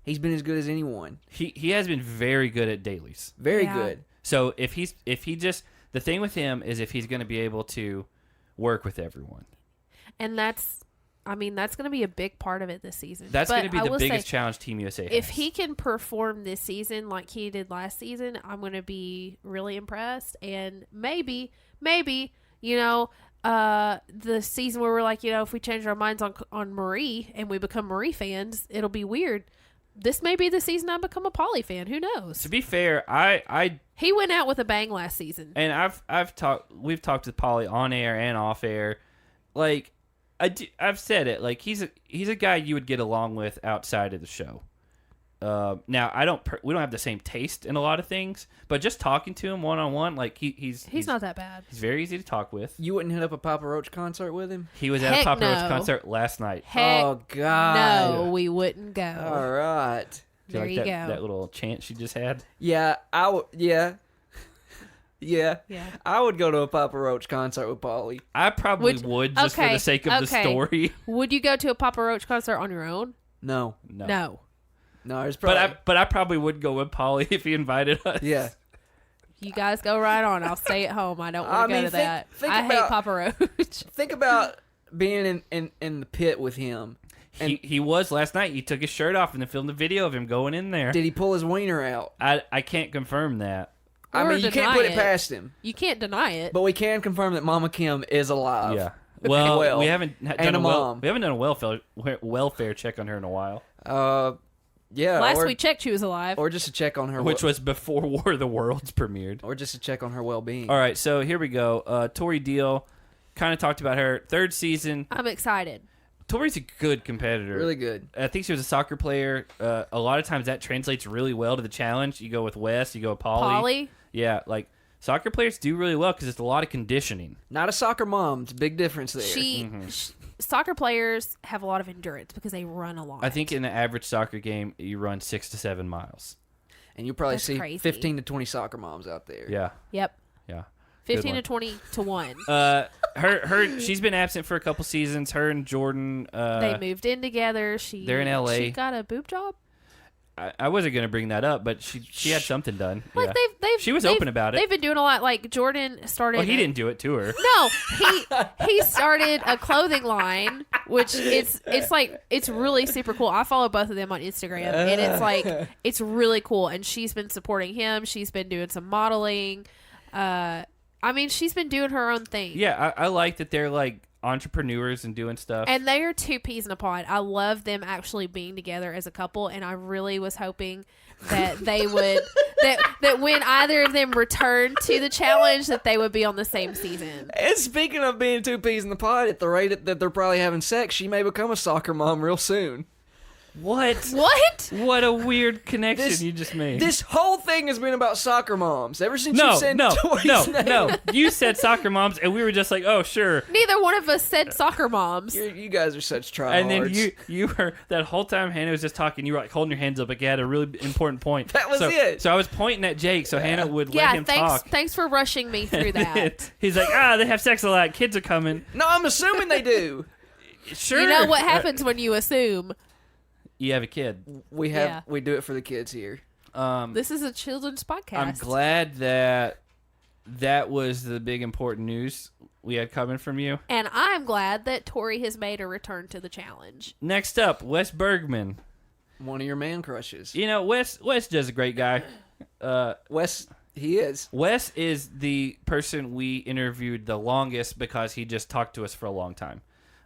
He's been as good as anyone. He has been very good at dailies. Very good. So if he just the thing with him is if he's going to be able to work with everyone. And that's going to be a big part of it this season. That's going to be the biggest challenge Team USA has. If he can perform this season like he did last season, I'm going to be really impressed. And maybe, the season where we're like, if we change our minds on Marie and we become Marie fans, it'll be weird. This may be the season I become a Paulie fan. Who knows? To be fair, he went out with a bang last season. And we've talked to Paulie on air and off air. Like I've said it. Like he's a guy you would get along with outside of the show. Now we don't have the same taste in a lot of things, but just talking to him one on one, like he's not that bad. He's very easy to talk with. You wouldn't hit up a Papa Roach concert with him? He was at a Papa Roach concert last night. Heck oh God! No, we wouldn't go. All right. Do There like you that, go. that little chant she just had? Yeah, yeah. Yeah. Yeah. I would go to a Papa Roach concert with Pauly. I probably Which- would just for okay, the sake of the okay. story. Would you go to a Papa Roach concert on your own? No. No. No, there's probably... But I probably would go with Polly if he invited us. Yeah. You guys go right on. I'll stay at home. I don't want to go to that. think I hate about- Papa Roach. Think about being in the pit with him. He was last night. He took his shirt off and then filmed a video of him going in there. Did he pull his wiener out? I can't confirm that. I Or mean, you can't deny put it it. past him. You can't deny it. But we can confirm that Mama Kim is alive. Yeah. Well, Well, we haven't and done a mom. we haven't done a welfare check on her in a while, Yeah. Last or, we checked, she was alive. or just a check on her, which was before War of the Worlds premiered. or just a check on her well-being. All right, so here we go. Tori Deal, kind of talked about her third season. I'm excited. Tori's a good competitor. Really good. I think she was a soccer player. A lot of times that translates really well to the challenge. You go with Wes, you go with Polly? Yeah, like soccer players do really well because it's a lot of conditioning. Not a soccer mom. It's a big difference there. Soccer players have a lot of endurance because they run a lot. I think in the average soccer game, you run 6 to 7 miles. And you probably That's see crazy. 15 to 20 soccer moms out there. Yeah, Yep. yeah. 15 to one. 20 to 1. She's been absent for a couple seasons. Her and Jordan. They moved in together. They're in LA. She got a boob job. I wasn't gonna bring that up, but she had something done. Like yeah. She was open about it. They've been doing a lot. Like Jordan started. Well, he didn't do it to her. No, he started a clothing line, which it's really super cool. I follow both of them on Instagram, and it's like it's really cool. And she's been supporting him. She's been doing some modeling. I mean, she's been doing her own thing. Yeah, I like that they're like entrepreneurs and doing stuff. And they are two peas in a pod. I love them actually being together as a couple, and I really was hoping that they would that when either of them returned to the challenge, that they would be on the same season. And speaking of being two peas in the pod, at the rate that they're probably having sex, she may become a soccer mom real soon. What? What a weird connection you just made. This whole thing has been about soccer moms ever since no, you said no, Tori's name. no. You said soccer moms, and we were just like, oh, sure. Neither one of us said soccer moms. You guys are such tryhards. And then you were that whole time Hannah was just talking. You were like holding your hands up, like you had a really important point. That was it. So I was pointing at Jake, so Hannah would let him talk. Thanks for rushing me through that. He's like, they have sex a lot. Kids are coming. No, I'm assuming they do. Sure. You know what happens when you assume. You have a kid. We do it for the kids here. This is a children's podcast. I'm glad that was the big important news we had coming from you. And I'm glad that Tori has made a return to the challenge. Next up, Wes Bergman. One of your man crushes. You know, Wes is a great guy. Wes, he is. Wes is the person we interviewed the longest because he just talked to us for a long time.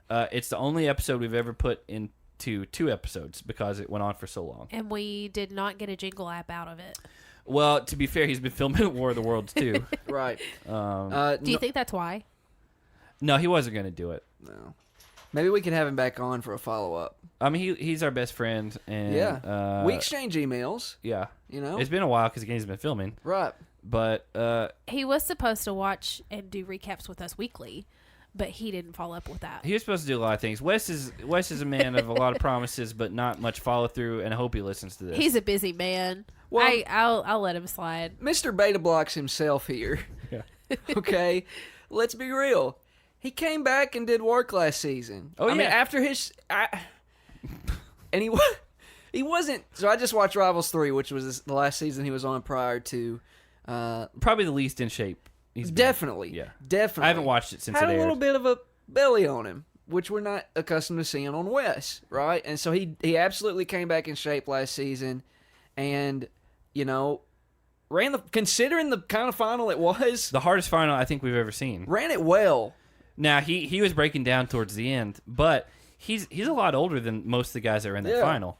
It's the only episode we've ever put into 2 episodes because it went on for so long. And we did not get a jingle app out of it. Well, to be fair, he's been filming War of the Worlds too. Right. Do you think that's why? No, he wasn't going to do it. No. Maybe we can have him back on for a follow-up. I mean, he's our best friend. And, we exchange emails. Yeah. You know? It's been a while because he's been filming. Right. But he was supposed to watch and do recaps with us weekly, but he didn't follow up with that. he was supposed to do a lot of things. Wes is a man of a lot of promises, but not much follow through. And I hope he listens to this. He's a busy man. Well- I'll let him slide. Mr. Beta Blocks himself here. Yeah. Okay? Let's be real. He came back and did work last season. Oh, I mean, yeah. after his... and he wasn't... So I just watched Rivals 3, which was the last season he was on prior to... Probably the least in shape. He's been. Definitely. Yeah. Definitely. I haven't watched it since Had it a aired. little bit of a belly on him, which we're not accustomed to seeing on Wes, right? And so he absolutely came back in shape last season, and considering the kind of final it was, The hardest final I think we've ever seen. ran it well. Now he was breaking down towards the end, but he's a lot older than most of the guys that are in that Yeah. final,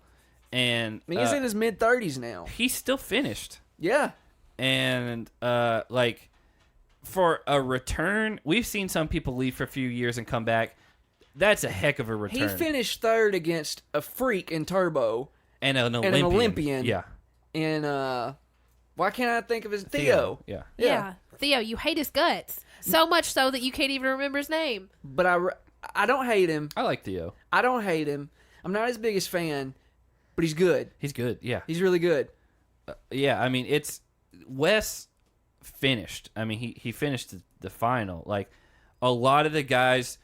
and I mean, he's in his mid-30s now. he's still finished. Yeah. And like for a return, we've seen some people leave for a few years and come back. That's a heck of a return. He finished third against a freak in Turbo and an and Olympian. an Olympian. Yeah. in, why can't I think of his... Theo. Yeah. Yeah. Theo, you hate his guts. So much so that you can't even remember his name. But I don't hate him. I like Theo. I don't hate him. I'm not his biggest fan. but he's good. He's good. Yeah. He's really good. Yeah. I mean, it's Wes finished. I mean, he finished the final. Like a lot of the guys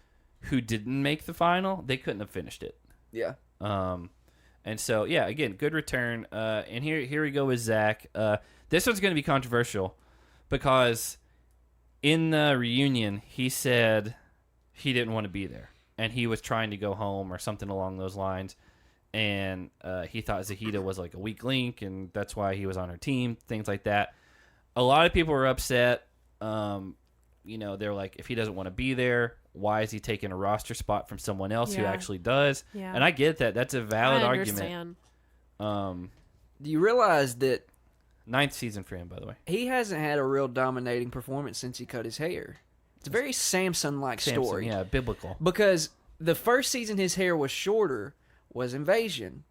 who didn't make the final, they couldn't have finished it. Yeah. And so yeah, again, good return. And here we go with Zach. This one's going to be controversial because in the reunion he said he didn't want to be there and he was trying to go home or something along those lines. And he thought Zahida was like a weak link, and that's why he was on her team. Things like that. A lot of people were upset. They're like, if he doesn't want to be there, why is he taking a roster spot from someone else who actually does? Yeah. And I get that. That's a valid understand. argument. Do you realize that 9th season for him, by the way. he hasn't had a real dominating performance since he cut his hair? It's a very Samson-like story. Yeah, biblical. Because the first season his hair was shorter was Invasion.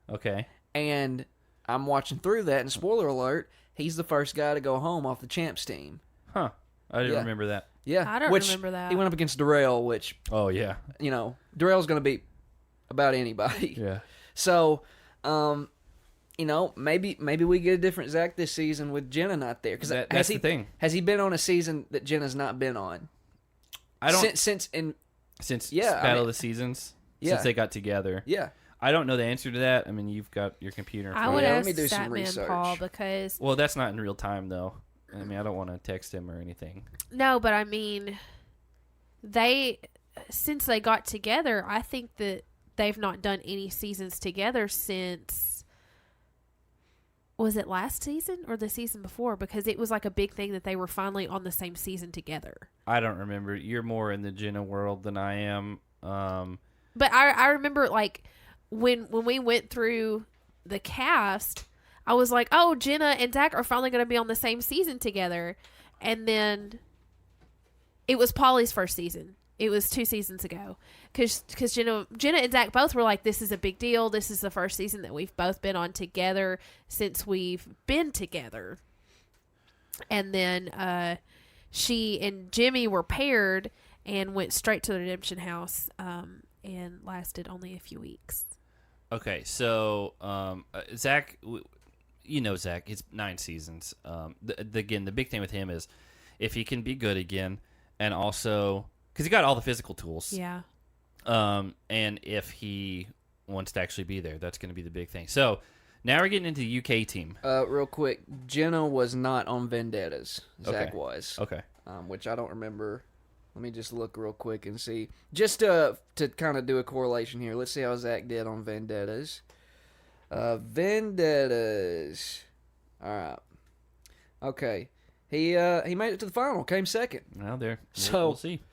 Okay. And I'm watching through that, and spoiler alert, he's the first guy to go home off the champs team. Huh. I didn't remember that. Yeah. I don't remember that. He went up against Darrell, which, Oh, yeah. Darrell's going to beat about anybody. Yeah. So, maybe we get a different Zach this season with Jenna not there. Because That's the thing. Has he been on a season that Jenna's not been on? I don't... Since Battle of the Seasons? Yeah. Since they got together? Yeah. I don't know the answer to that. I mean, you've got your computer in front I of would you. let ask me do some Statman research. Paul because Well, that's not in real time, though. I mean, I don't want to text him or anything. no, but I mean, since they got together, I think that they've not done any seasons together since. Was it last season or the season before? Because it was like a big thing that they were finally on the same season together. I don't remember. You're more in the Jenna world than I am. But I remember like when we went through the cast, I was like, oh, Jenna and Zach are finally going to be on the same season together. And then it was Paulie's first season. It was 2 seasons ago. Because Jenna and Zach both were like, this is a big deal. This is the first season that we've both been on together since we've been together. And then she and Jimmy were paired and went straight to the Redemption House and lasted only a few weeks. Okay, so Zach, Zach, it's 9 seasons. Again, the big thing with him is if he can be good again, and also because he got all the physical tools. Yeah. And if he wants to actually be there, that's going to be the big thing. So now we're getting into the UK team. Real quick, Jenna was not on Vendettas. Zach Okay. was. Okay. Which I don't remember. Let me just look real quick and see. Just to kind of do a correlation here. Let's see how Zach did on Vendettas. Vendettas. All right. Okay. He made it to the final. Came second. Well, So- we'll see.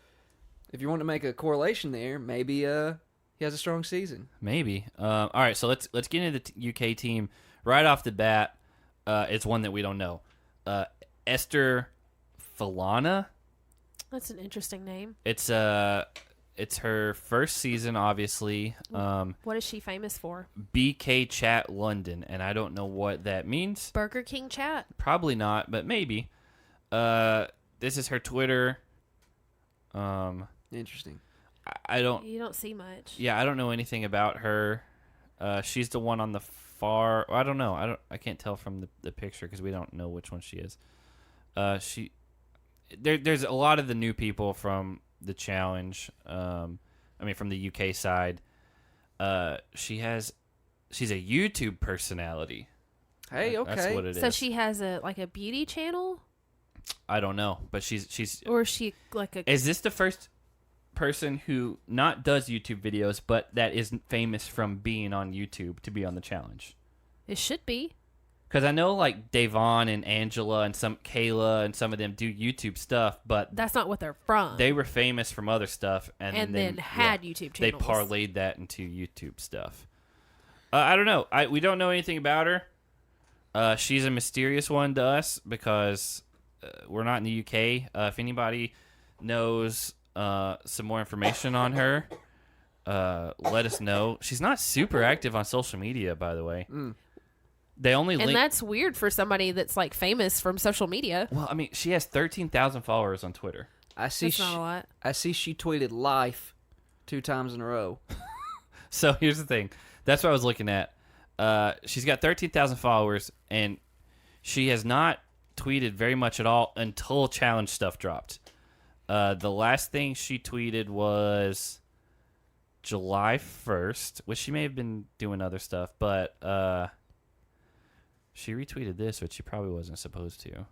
If you want to make a correlation there, maybe he has a strong season. Maybe. All right, so let's get into the UK team right off the bat. It's one that we don't know. Esther Falana. That's an interesting name. It's her first season, obviously. What is she famous for? BK Chat London, and I don't know what that means. Burger King chat? Probably not, but maybe. This is her Twitter. Interesting. I don't. You don't see much. Yeah, I don't know anything about her. She's the one on the far. I don't know. I can't tell from the picture because we don't know which one she is. There's a lot of the new people from the challenge. From the UK side. She's a YouTube personality. Hey, okay. That's what it is. So she has a beauty channel, I don't know, but she's. or is she like a? Is this the first person who not does YouTube videos, but that is famous from being on YouTube to be on the challenge? It should be. Because I know like Davon and Angela and some Kayla and some of them do YouTube stuff, but That's not what they're from. they were famous from other stuff, and then had YouTube They channels. parlayed that into YouTube stuff. I don't know. We don't know anything about her. She's a mysterious one to us because we're not in the UK. If anybody knows some more information on her, let us know. She's not super active on social media, by the way. They only and link. that's weird for somebody that's like famous from social media. Well, I mean, she has 13,000 followers on Twitter. I see. That's not a lot. I see. She tweeted "life" 2 times in a row. So here's the thing. That's what I was looking at. She's got 13,000 followers, and she has not tweeted very much at all until challenge stuff dropped. The last thing she tweeted was July 1st, which she may have been doing other stuff, but she retweeted this, which she probably wasn't supposed to,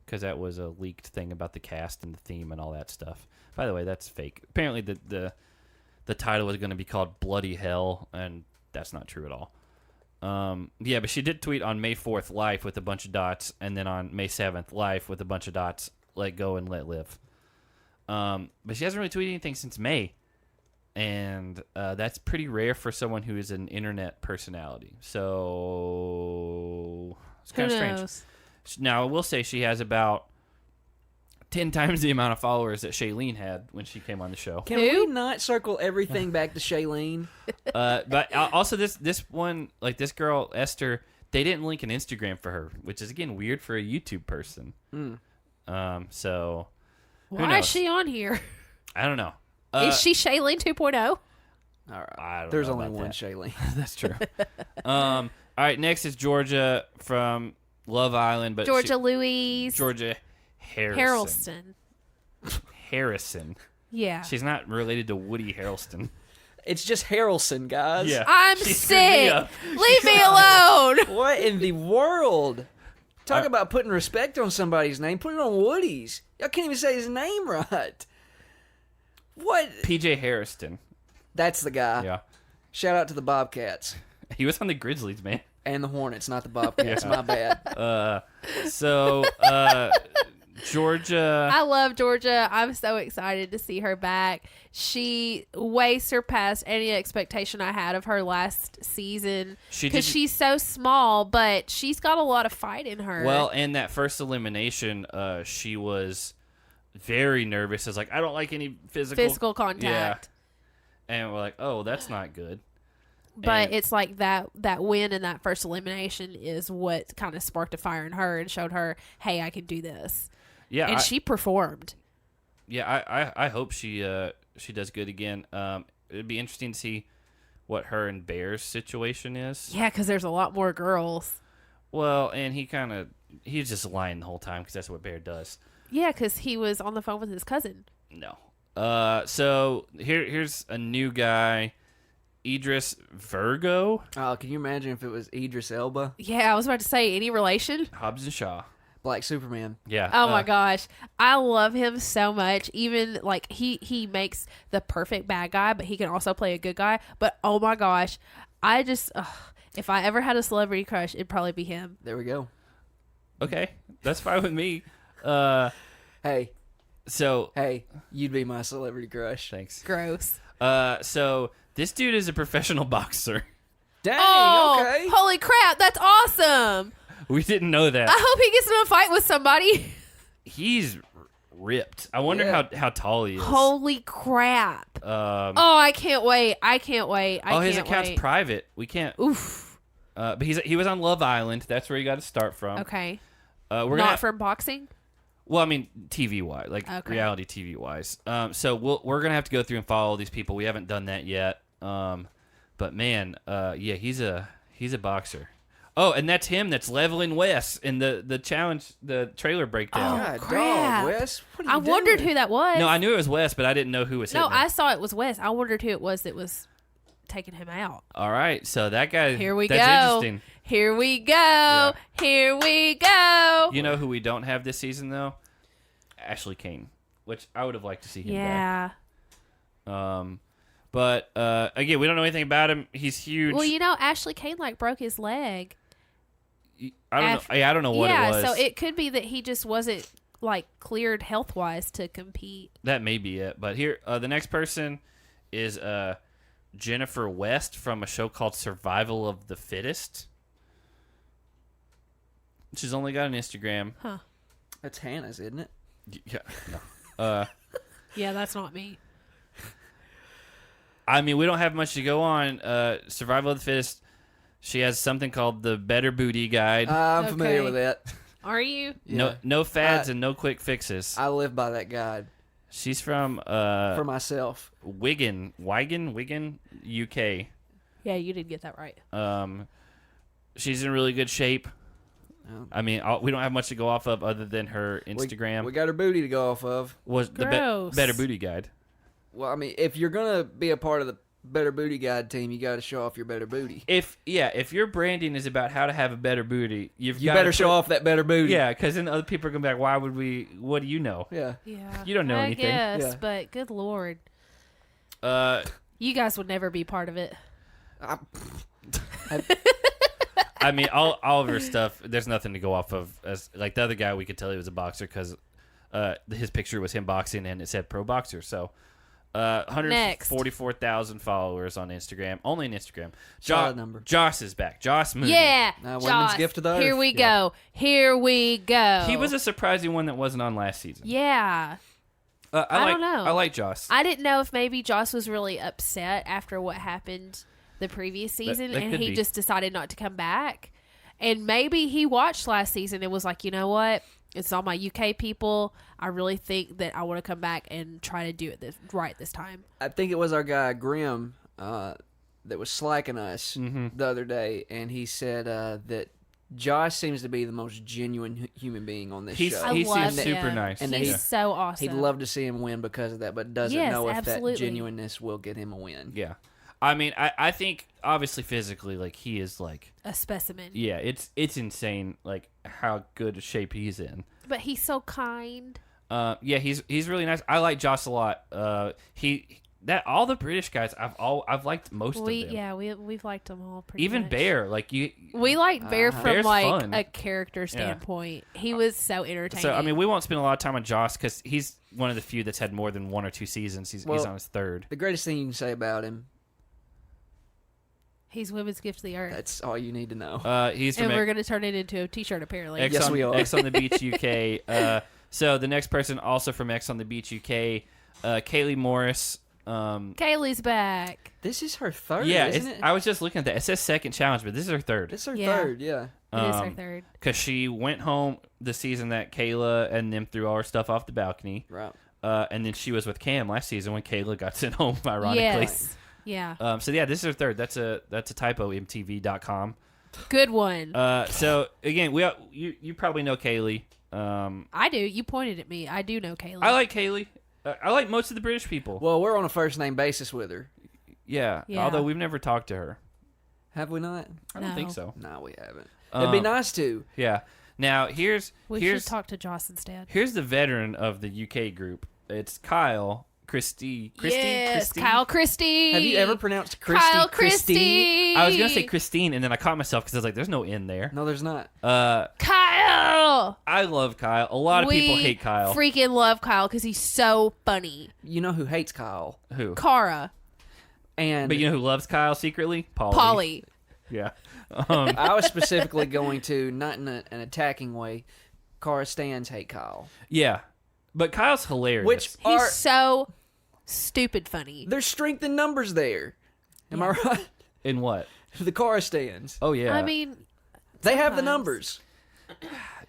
because that was a leaked thing about the cast and the theme and all that stuff. By the way, that's fake. Apparently the title was going to be called Bloody Hell, and that's not true at all. Yeah, but she did tweet on May 4th, life with a bunch of dots, and then on May 7th, life with a bunch of dots, let go and let live. But she hasn't really tweeted anything since May, and that's pretty rare for someone who is an internet personality. So it's kind of strange. Now, I will say she has about 10 times the amount of followers that Shailene had when she came on the show. Can we not circle everything back to Shailene? But also this one, like this girl, Esther, they didn't link an Instagram for her, which is, again, weird for a YouTube person. So why is she on here? I don't know. Is she Shailene 2.0? All right. There's only one that. Shailene. That's true. All right, next is Georgia from Love Island. But Georgia Louise. Georgia Harrelson. Harrelson. Yeah. She's not related to Woody Harrelson. It's just Harrelson, guys. Yeah. I'm sick. Leave me alone. What in the world? Talk about putting respect on somebody's name. Put it on Woody's. Y'all can't even say his name right. What? PJ Harrison. That's the guy. Yeah. Shout out to the Bobcats. He was on the Grizzlies, man. And the Hornets, not the Bobcats. My bad. Georgia. I love Georgia. I'm so excited to see her back. She way surpassed any expectation I had of her last season because she's so small, but she's got a lot of fight in her. Well, and that first elimination, she was very nervous. It's like, I don't like any physical contact. Yeah. And we're like, oh, that's not good. But and it's like that win in that first elimination is what kind of sparked a fire in her and showed her, hey, I can do this. Yeah, and she performed. Yeah, I hope she does good again. It'd be interesting to see what her and Bear's situation is. Yeah, because there's a lot more girls. Well, and he's just lying the whole time because that's what Bear does. Yeah, because he was on the phone with his cousin. No. So here's a new guy, Idris Virgo. Oh, can you imagine if it was Idris Elba? Yeah, I was about to say, any relation? Hobbs and Shaw. Black Superman. Yeah. Oh my gosh. I love him so much. Even like he makes the perfect bad guy, but he can also play a good guy. But oh my gosh, I just if I ever had a celebrity crush, it'd probably be him. There we go. Okay. That's fine with me. Hey, So you'd be my celebrity crush. Thanks. Gross. So this dude is a professional boxer. Dang, okay. Holy crap, that's awesome. We didn't know that. I hope he gets in a fight with somebody. He's ripped. I wonder how tall he is. Holy crap. I can't wait. His account's private. We can't. Oof. But he was on Love Island. That's where you got to start from. Okay. We're Not from boxing? Well, I mean, TV wise, like reality TV wise. So we're gonna have to go through and follow all these people. We haven't done that yet. But man, yeah, he's a boxer. Oh, and that's him. That's leveling Wes in the challenge, the trailer breakdown. God, crap. dog, Wes. What are you wondered doing? who that was. No, I knew it was Wes, but I didn't know who was. No, hitting him. I saw it was Wes. I wondered who it was that was taking him out. All right, so that guy. Here we that's go. Interesting. Here we go. Yeah. Here we go. You know who we don't have this season though? Ashley Kane, which I would have liked to see him Yeah. back. But again, we don't know anything about him. He's huge. Well, Ashley Kane broke his leg. I don't know. I don't know what it was. Yeah, so it could be that he just wasn't cleared health wise to compete. That may be it. But here, the next person is Jennifer West from a show called Survival of the Fittest. She's only got an Instagram. Huh. That's Hannah's, isn't it? Yeah. No. Yeah, that's not me. I mean, we don't have much to go on. Survival of the Fittest. She has something called the Better Booty Guide. I'm familiar with that. Are you? Yeah. No fads and no quick fixes. I live by that guide. She's from for myself. Wigan, UK. Yeah, you did get that right. She's in really good shape. Oh. I mean, we don't have much to go off of other than her Instagram. We got her booty to go off of. Was the Gross. Better Booty Guide. Well, I mean, if you're gonna be a part of the Better Booty Guide team, you got to show off your better booty. If your branding is about how to have a better booty, you better show off that better booty. Yeah, because then other people are gonna be like, "Why would we? What do you know?" Yeah. You don't know I anything. guess, Yeah. but good Lord. You guys would never be part of it. I mean, all of her stuff. There's nothing to go off of. As like the other guy, we could tell he was a boxer because his picture was him boxing and it said pro boxer. So, 144,000 followers on Instagram. Only on Instagram. Solid number. Josh is back. Josh moved. Yeah, Women's Josh, gift of the Here earth. we go. Here we go. He was a surprising one that wasn't on last season. Yeah. I don't know. I like Josh. I didn't know if maybe Josh was really upset after what happened the previous season, that and could he be. just decided not to come back. And maybe he watched last season and was like, you know what? It's all my UK people. I really think that I want to come back and try to do it right this time. I think it was our guy Grimm that was slacking us the other day, and he said that Josh seems to be the most genuine human being on this show. He love seems it. super Yeah. nice. And He's so awesome. He'd love to see him win because of that, but doesn't Yes, know if absolutely. that genuineness will get him a win. Yeah. I mean, I think obviously physically, like he is like a specimen. yeah, it's insane like how good a shape he's in. But he's so kind. Yeah, he's really nice. I like Josh a lot. All the British guys I've liked most of them. Yeah, we've liked them all pretty Even much. Bear, like you. We liked Bear from Bear's like fun. a character standpoint. He was so entertaining. So I mean, we won't spend a lot of time on Josh because he's one of the few that's had more than 1 or 2 seasons. He's on his 3rd. The greatest thing you can say about him, he's women's gift to the earth. that's all you need to know. He's from And we're going to turn it into a t-shirt apparently. Yes, we are. X on the Beach UK. So the next person also from X on the Beach UK, Kaylee Morris. Kaylee's back. This is her 3rd, Yeah, isn't it? I was just looking at that. It says 2nd challenge, but this is her 3rd. This is her Yeah. 3rd, yeah. It is her 3rd. Because she went home the season that Kayla and them threw all her stuff off the balcony. Right. And then she was with Cam last season when Kayla got sent home, ironically. Yes. Yeah. So yeah, this is her 3rd. That's a typo, MTV.com. Good one. So again, you probably know Kaylee. I do. You pointed at me. I do know Kaylee. I like Kaylee. I like most of the British people. Well, we're on a first name basis with her. Yeah. Yeah. Although we've never talked to her. Have we not? I don't think No. so. No, we haven't. It'd be nice to. Yeah. Now we should talk to Joss instead. here's the veteran of the UK group. It's Kyle Christie. Yes, Christie? Kyle Christie. Have you ever pronounced Christy? Kyle Christine? Christie. I was gonna say Christine, and then I caught myself because I was like, "There's no N there." No, there's not. Kyle. I love Kyle. A lot of people hate Kyle. Freaking love Kyle because he's so funny. You know who hates Kyle? Who? Cara. And But you know who loves Kyle secretly? Polly. Yeah. I was specifically going to, not in an attacking way, Cara Stans hate Kyle. Yeah. But Kyle's hilarious. Which He's are, so stupid funny. there's strength in numbers there. Am I right? In what? The Cara Stans. Oh yeah. I mean, They have the sometimes. numbers.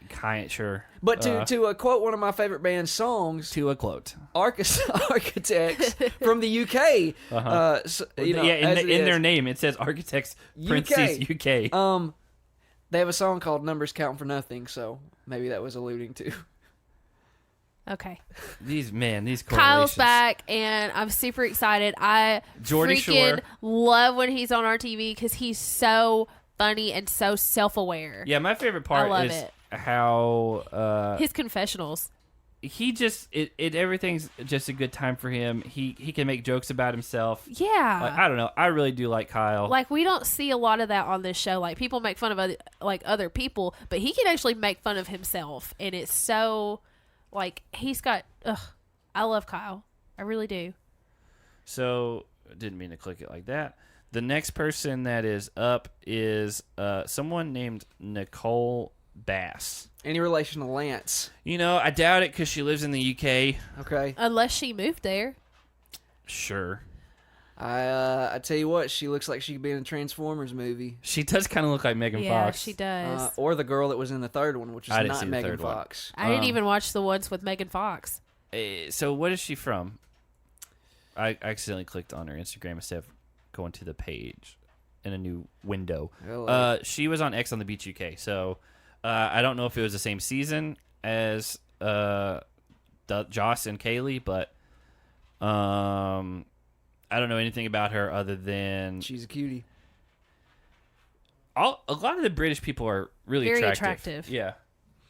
kind sure. But to quote one of my favorite band's songs, To a quote. Architects from the UK. You know, yeah, as it in their is. name it says Architects parentheses UK. They have a song called "Numbers Count for Nothing," so maybe that was alluding to. okay. These correlations. Kyle's back, and I'm super excited. I Geordie freaking Shore. love when he's on our TV because he's so funny and so self-aware. Yeah, my favorite part love is it. how His confessionals. he just everything's just a good time for him. He can make jokes about himself. Yeah. Like, I don't know. I really do like Kyle. Like, we don't see a lot of that on this show. Like, people make fun of other people, but he can actually make fun of himself, and it's so like he's got. I love Kyle. I really do. So didn't mean to click it like that. The next person that is up is someone named Nicole Bass. Any relation to Lance? You know, I doubt it because she lives in the UK. Okay. Unless she moved there. Sure. I tell you what, she looks like she could be in a Transformers movie. She does kind of look like Megan Yeah, Fox. she does. Or the girl that was in the third one, which is I didn't not see the Megan third one. Fox. I didn't even watch the ones with Megan Fox. So what is she from? I accidentally clicked on her Instagram instead of going to the page. in a new window. Really? She was on X on the Beach UK, so I don't know if it was the same season as Joss and Kaylee, but I don't know anything about her other than She's a cutie. a lot of the British people are really Very attractive. attractive. Yeah,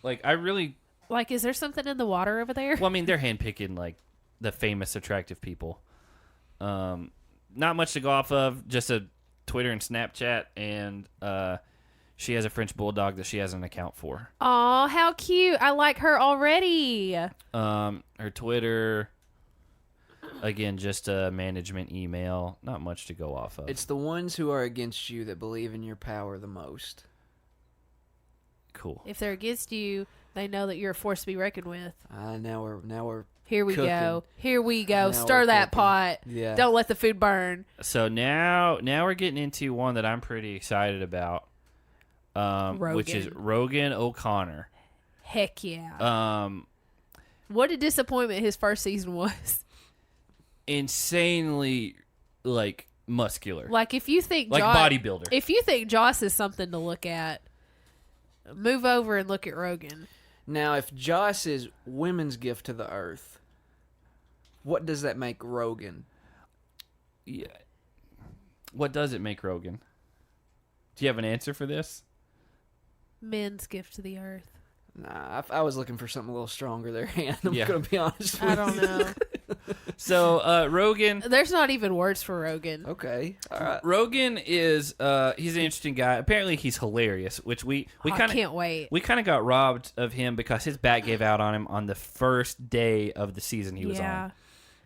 like I really. Like, is there something in the water over there? Well, I mean, they're handpicking like the famous attractive people. Not much to go off of, just a Twitter and Snapchat, and she has a French bulldog that she has an account for. Aw, how cute. I like her already. Her Twitter, again, just a management email. Not much to go off of. It's the ones who are against you that believe in your power the most. Cool. If they're against you, they know that you're a force to be reckoned with. Now we're Here we cooking. go. Here we go. Now Stir we're that cooking. pot. Yeah. Don't let the food burn. So now we're getting into one that I'm pretty excited about, which is Rogan O'Connor. Heck yeah. What a disappointment his first season was. Insanely, like, muscular. Like, if you think Like bodybuilder. If you think Joss is something to look at, move over and look at Rogan. Now, if Joss is women's gift to the earth, what does that make Rogan? Yeah. What does it make Rogan? Do you have an answer for this? Men's gift to the earth. Nah, I was looking for something a little stronger there, Han. I'm Yeah. going to be honest with I don't know. So, Rogan... There's not even words for Rogan. Okay. All right. Rogan is, he's an interesting guy. Apparently, he's hilarious, which we I kind of... can't wait. We kind of got robbed of him because his back gave out on him on the first day of the season he was on.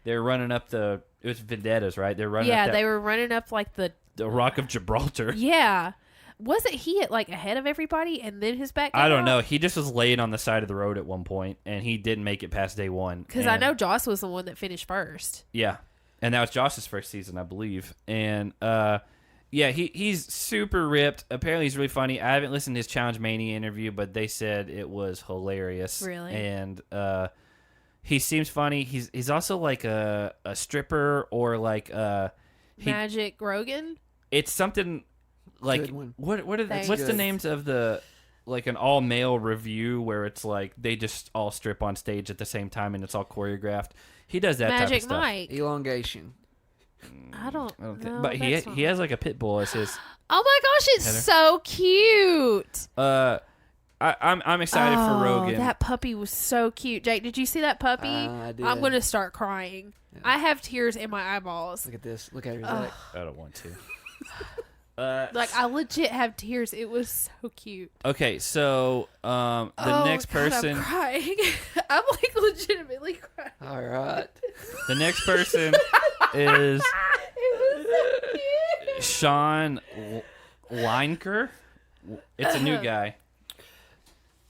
They were running up it was Vendettas, right? They're running up they were running up like the Rock of Gibraltar. Yeah. Wasn't he like ahead of everybody and then his back I don't know. He just was laying on the side of the road at one point, and he didn't make it past day one. Because I know Joss was the one that finished first. Yeah. And that was Josh's first season, I believe. And, yeah, he's super ripped. Apparently, he's really funny. I haven't listened to his Challenge Mania interview, but they said it was hilarious. Really? And he seems funny. He's also like a stripper or like Magic Rogan? It's something like Good one. what's the Good. names of the like an all male review where it's like they just all strip on stage at the same time and it's all choreographed. He does that type of Magic stuff. Mike. Elongation. I don't think- know. but he has like a pit bull as his. Oh my gosh, it's Heather? so cute. I'm excited for Rogan. That puppy was so cute. Jake, did you see that puppy? I did. I'm gonna start crying. I have tears in my eyeballs. Look at this. Look at her. Zach. I don't want to. Like, I legit have tears. It was so cute. Okay, so the next person, I'm crying. I'm like legitimately crying. All right. the next person is It was so cute. Shaun Lineker. It's a new guy.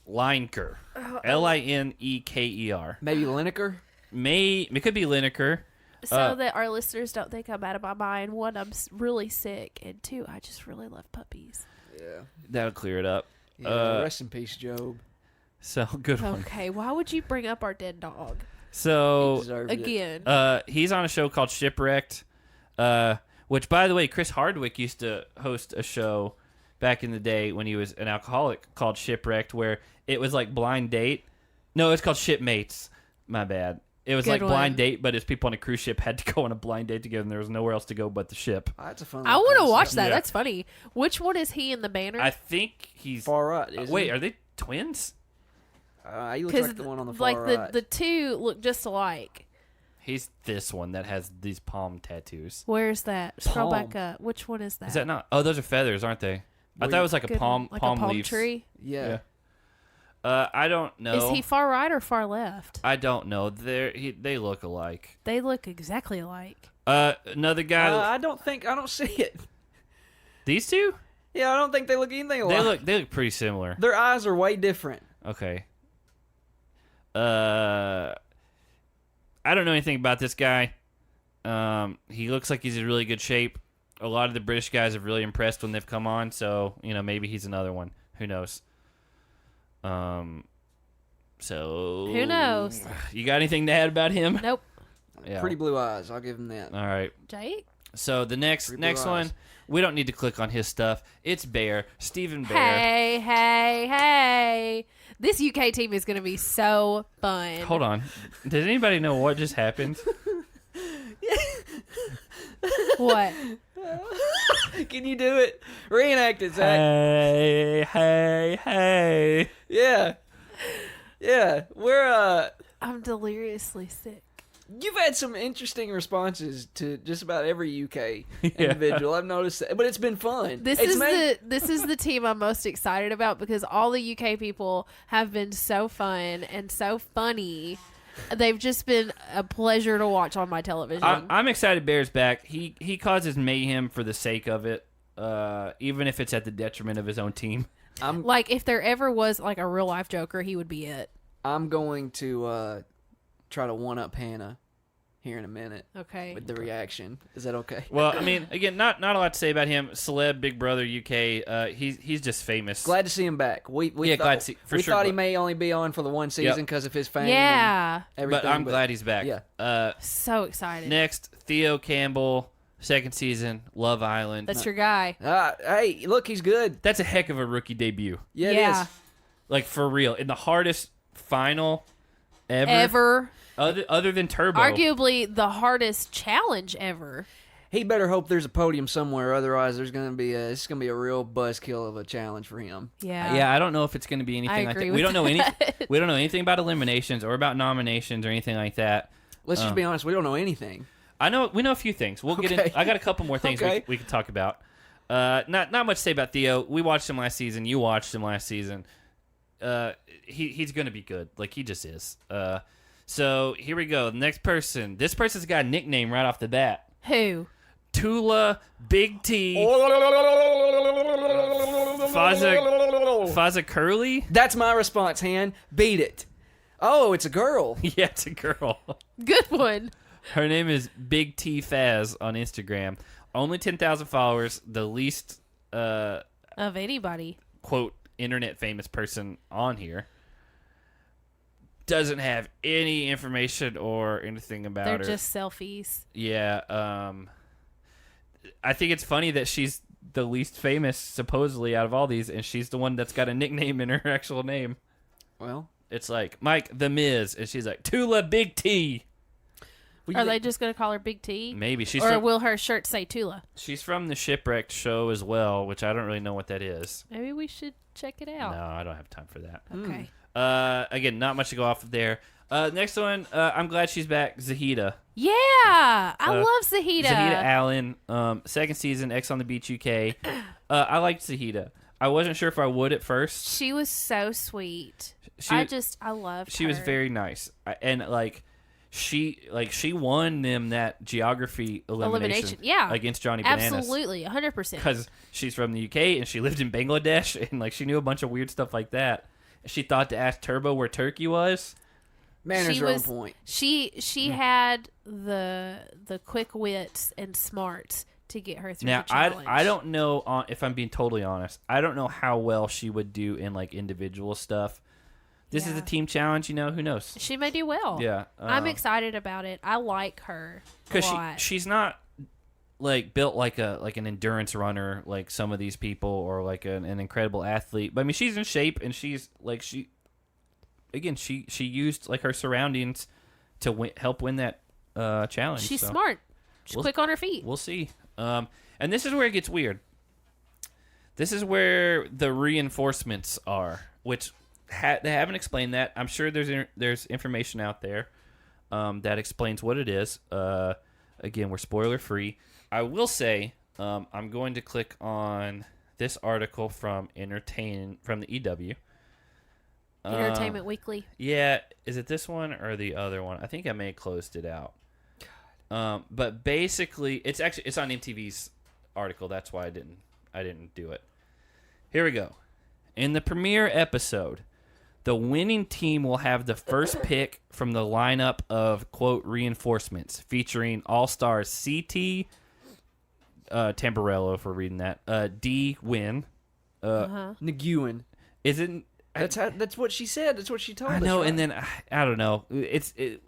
Lineker. Lineker. Maybe Lineker. It could be Lineker. So that our listeners don't think I'm out of my mind. One, I'm really sick, and two, I just really love puppies. Yeah. That'll clear it up. Yeah. Rest in peace, Job. So good one. Okay, why would you bring up our dead dog He So deserved it. again? he's on a show called Shipwrecked, which, by the way, Chris Hardwick used to host a show back in the day when he was an alcoholic called Shipwrecked, where it was like blind date. No, it's called Shipmates. My bad. It was Good like blind one. date, but his people on a cruise ship had to go on a blind date together, and there was nowhere else to go but the ship. Oh, that's a fun. I little want to concept. watch that. Yeah. That's funny. Which one is he in the banner? I think he's Far right. Isn't wait, he? are they twins? He looks like the one on the far like right. the two look just alike. He's this one that has these palm tattoos. Where's that? Scroll Palm. back up. Which one is that? Is that not? Oh, those are feathers, aren't they? I Wait, thought it was like a Good palm one. Like palm a palm leaves. tree? Yeah. I don't know. Is he far right or far left? I don't know. They look alike. They look exactly alike. Another guy. I don't see it. These two? Yeah, I don't think they look anything alike. They look pretty similar. Their eyes are way different. Okay. I don't know anything about this guy. He looks like he's in really good shape. A lot of the British guys have really impressed when they've come on, so maybe he's another one. Who knows? So Who knows? You got anything to add about him? Nope. Yeah. Pretty blue eyes. I'll give him that. All right. Jake? So the next Rise. one, we don't need to click on his stuff. It's Bear, Stephen Bear. Hey. This UK team is going to be so fun. Hold on. Does anybody know what just happened? What? Can you do it? Reenact it, Zach. Hey. Yeah. We're I'm deliriously sick. You've had some interesting responses to just about every UK individual. I've noticed that, but it's been fun. This is the team I'm most excited about because all the UK people have been so fun and so funny. They've just been a pleasure to watch on my television. I'm excited Bear's back. He causes mayhem for the sake of it, even if it's at the detriment of his own team. Like, if there ever was, like, a real-life Joker, he would be it. I'm going to try to one-up Hannah here in a minute. Okay. With the reaction. Is that okay? Well, I mean, again, not a lot to say about him. Celeb, Big Brother, UK. He's just famous. Glad to see him back. We glad to see. We thought he may only be on for the one season because of his fame. Yeah. And everything, but I'm glad he's back. Yeah. So excited. Next, Theo Campbell, second season, Love Island. That's your guy. Hey, look, he's good. That's a heck of a rookie debut. Yeah, it is. Like, for real. In the hardest final Ever. Other than Turbo. Arguably the hardest challenge ever. He better hope there's a podium somewhere, otherwise it's gonna be a real buzzkill of a challenge for him. Yeah. Yeah, I don't know if it's going to be anything I like agree that. with We don't know anything about eliminations or about nominations or anything like that. Let's just be honest, we don't know anything. We know a few things. We'll get in. I got a couple more things we can talk about. Not much to say about Theo. We watched him last season. You watched him last season. He's going to be good. Like, he just is. So here we go. Next person. This person's got a nickname right off the bat. Who? Tula Big T. Faza Curly. That's my response, Han. Beat it. Oh, it's a girl. Yeah, it's a girl. Good one. Her name is Big T Faz on Instagram. Only 10,000 followers. The least of anybody. Quote internet famous person on here. Doesn't have any information or anything about her. They're just selfies. Yeah. I think it's funny that she's the least famous, supposedly, out of all these, and she's the one that's got a nickname in her actual name. Well, it's like Mike the Miz, and she's like Tula Big T. Are they just going to call her Big T? Maybe. Will her shirt say Tula? She's from the Shipwrecked show as well, which I don't really know what that is. Maybe we should check it out. No, I don't have time for that. Okay. Again, not much to go off of there. Next one, I'm glad she's back. Zahida. Yeah, I love Zahida. Zahida Allen, second season, X on the Beach UK. I liked Zahida. I wasn't sure if I would at first. She was so sweet. I loved her. She was very nice, and she won them that geography elimination. Yeah, against Johnny Bananas. Absolutely, 100%. Because she's from the UK and she lived in Bangladesh and she knew a bunch of weird stuff like that. She thought to ask Turbo where Turkey was. Manners are on point. She had the quick wits and smarts to get her through the challenge. I don't know, if I'm being totally honest, I don't know how well she would do in individual stuff. This is a team challenge, who knows? She may do well. Yeah. I'm excited about it. I like her a lot. She's not built like an endurance runner like some of these people, or an incredible athlete. But I mean, she's in shape, and she's she used her surroundings to help win that challenge. She's smart. She's quick on her feet. We'll see. And this is where it gets weird. This is where the reinforcements are, which they haven't explained that. I'm sure there's information out there that explains what it is. Again, we're spoiler free. I will say I'm going to click on this article from from the EW. Entertainment Weekly. Yeah, is it this one or the other one? I think I may have closed it out. But basically, it's on MTV's article. That's why I didn't do it. Here we go. In the premiere episode, the winning team will have the first pick from the lineup of, quote, reinforcements, featuring all-stars CT, Tamburello, if we're reading that, D. Win. Nguyen. Isn't... That's what she said. That's what she told us. I know, right? and then I don't know.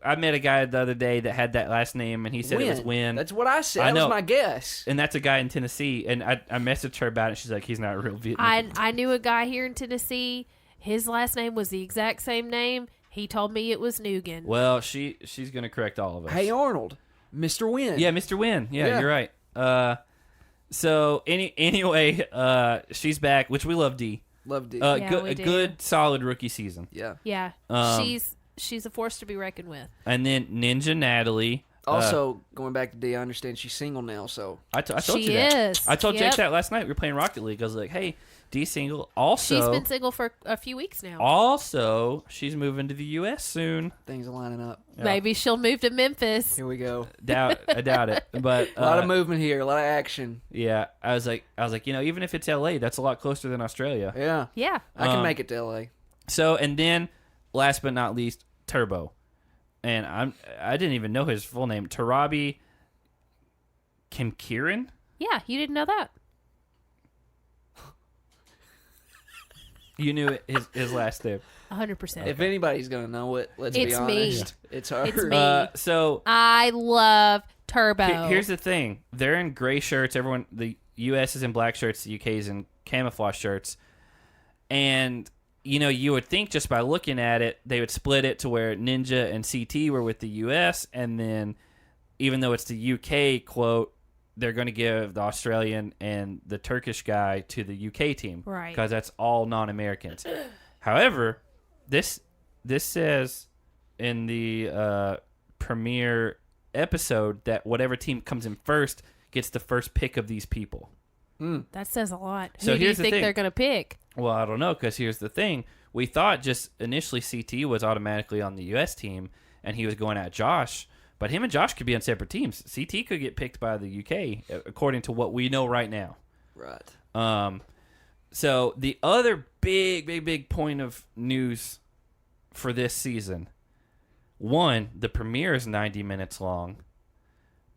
I met a guy the other day that had that last name, and he said it was Wynn. That's what I said. I That know. was my guess. And that's a guy in Tennessee, and I messaged her about it. She's like, he's not a real Vietnamese. I knew a guy here in Tennessee. His last name was the exact same name. He told me it was Nugan. Well, she's gonna correct all of us. Hey Arnold, Mr. Wynn. Yeah, Mr. Wynn. Yeah, Yeah. you're right. So anyway, she's back, which we love. D. Love D. Yeah, we a do. good, solid rookie season. yeah. Yeah, Um, she's a force to be reckoned with. And then Ninja Natalie. Also, going back to D, I understand she's single now, so I told She you that. is. I told Jake Yep. that last night. We were playing Rocket League. I was like, hey, D single. Also, She's been single for a few weeks now. Also, she's moving to the U.S. soon. things are lining up. Yeah. Maybe she'll move to Memphis. Here we go. I doubt it. But A lot of movement here, a lot of action. yeah, I was like, even if it's L.A., that's a lot closer than Australia. Yeah. Yeah. I can make it to LA. So, and then last but not least, Turbo, and I didn't even know his full name, Tarabi Kimkiran. Yeah, you didn't know that. You knew his last name. 100%. If anybody's gonna know it, let's It's be me. honest. It's her. It's me. So I love Turbo. here's the thing: they're in gray shirts. Everyone, the U.S. is in black shirts. The U.K. is in camouflage shirts. And you would think just by looking at it, they would split it to where Ninja and CT were with the U.S. And then, even though it's the U.K. quote, they're going to give the Australian and the Turkish guy to the UK team, Right. Because that's all non-Americans. However, this says in the premiere episode that whatever team comes in first gets the first pick of these people. That says a lot. So Who do you here's the think thing. they're going to pick? Well, I don't know, because here's the thing: we thought just initially CT was automatically on the U.S. team, and he was going at Josh. But him and Josh could be on separate teams. CT could get picked by the UK, according to what we know right now. Right. So the other big point of news for this season, one, the premiere is 90 minutes long,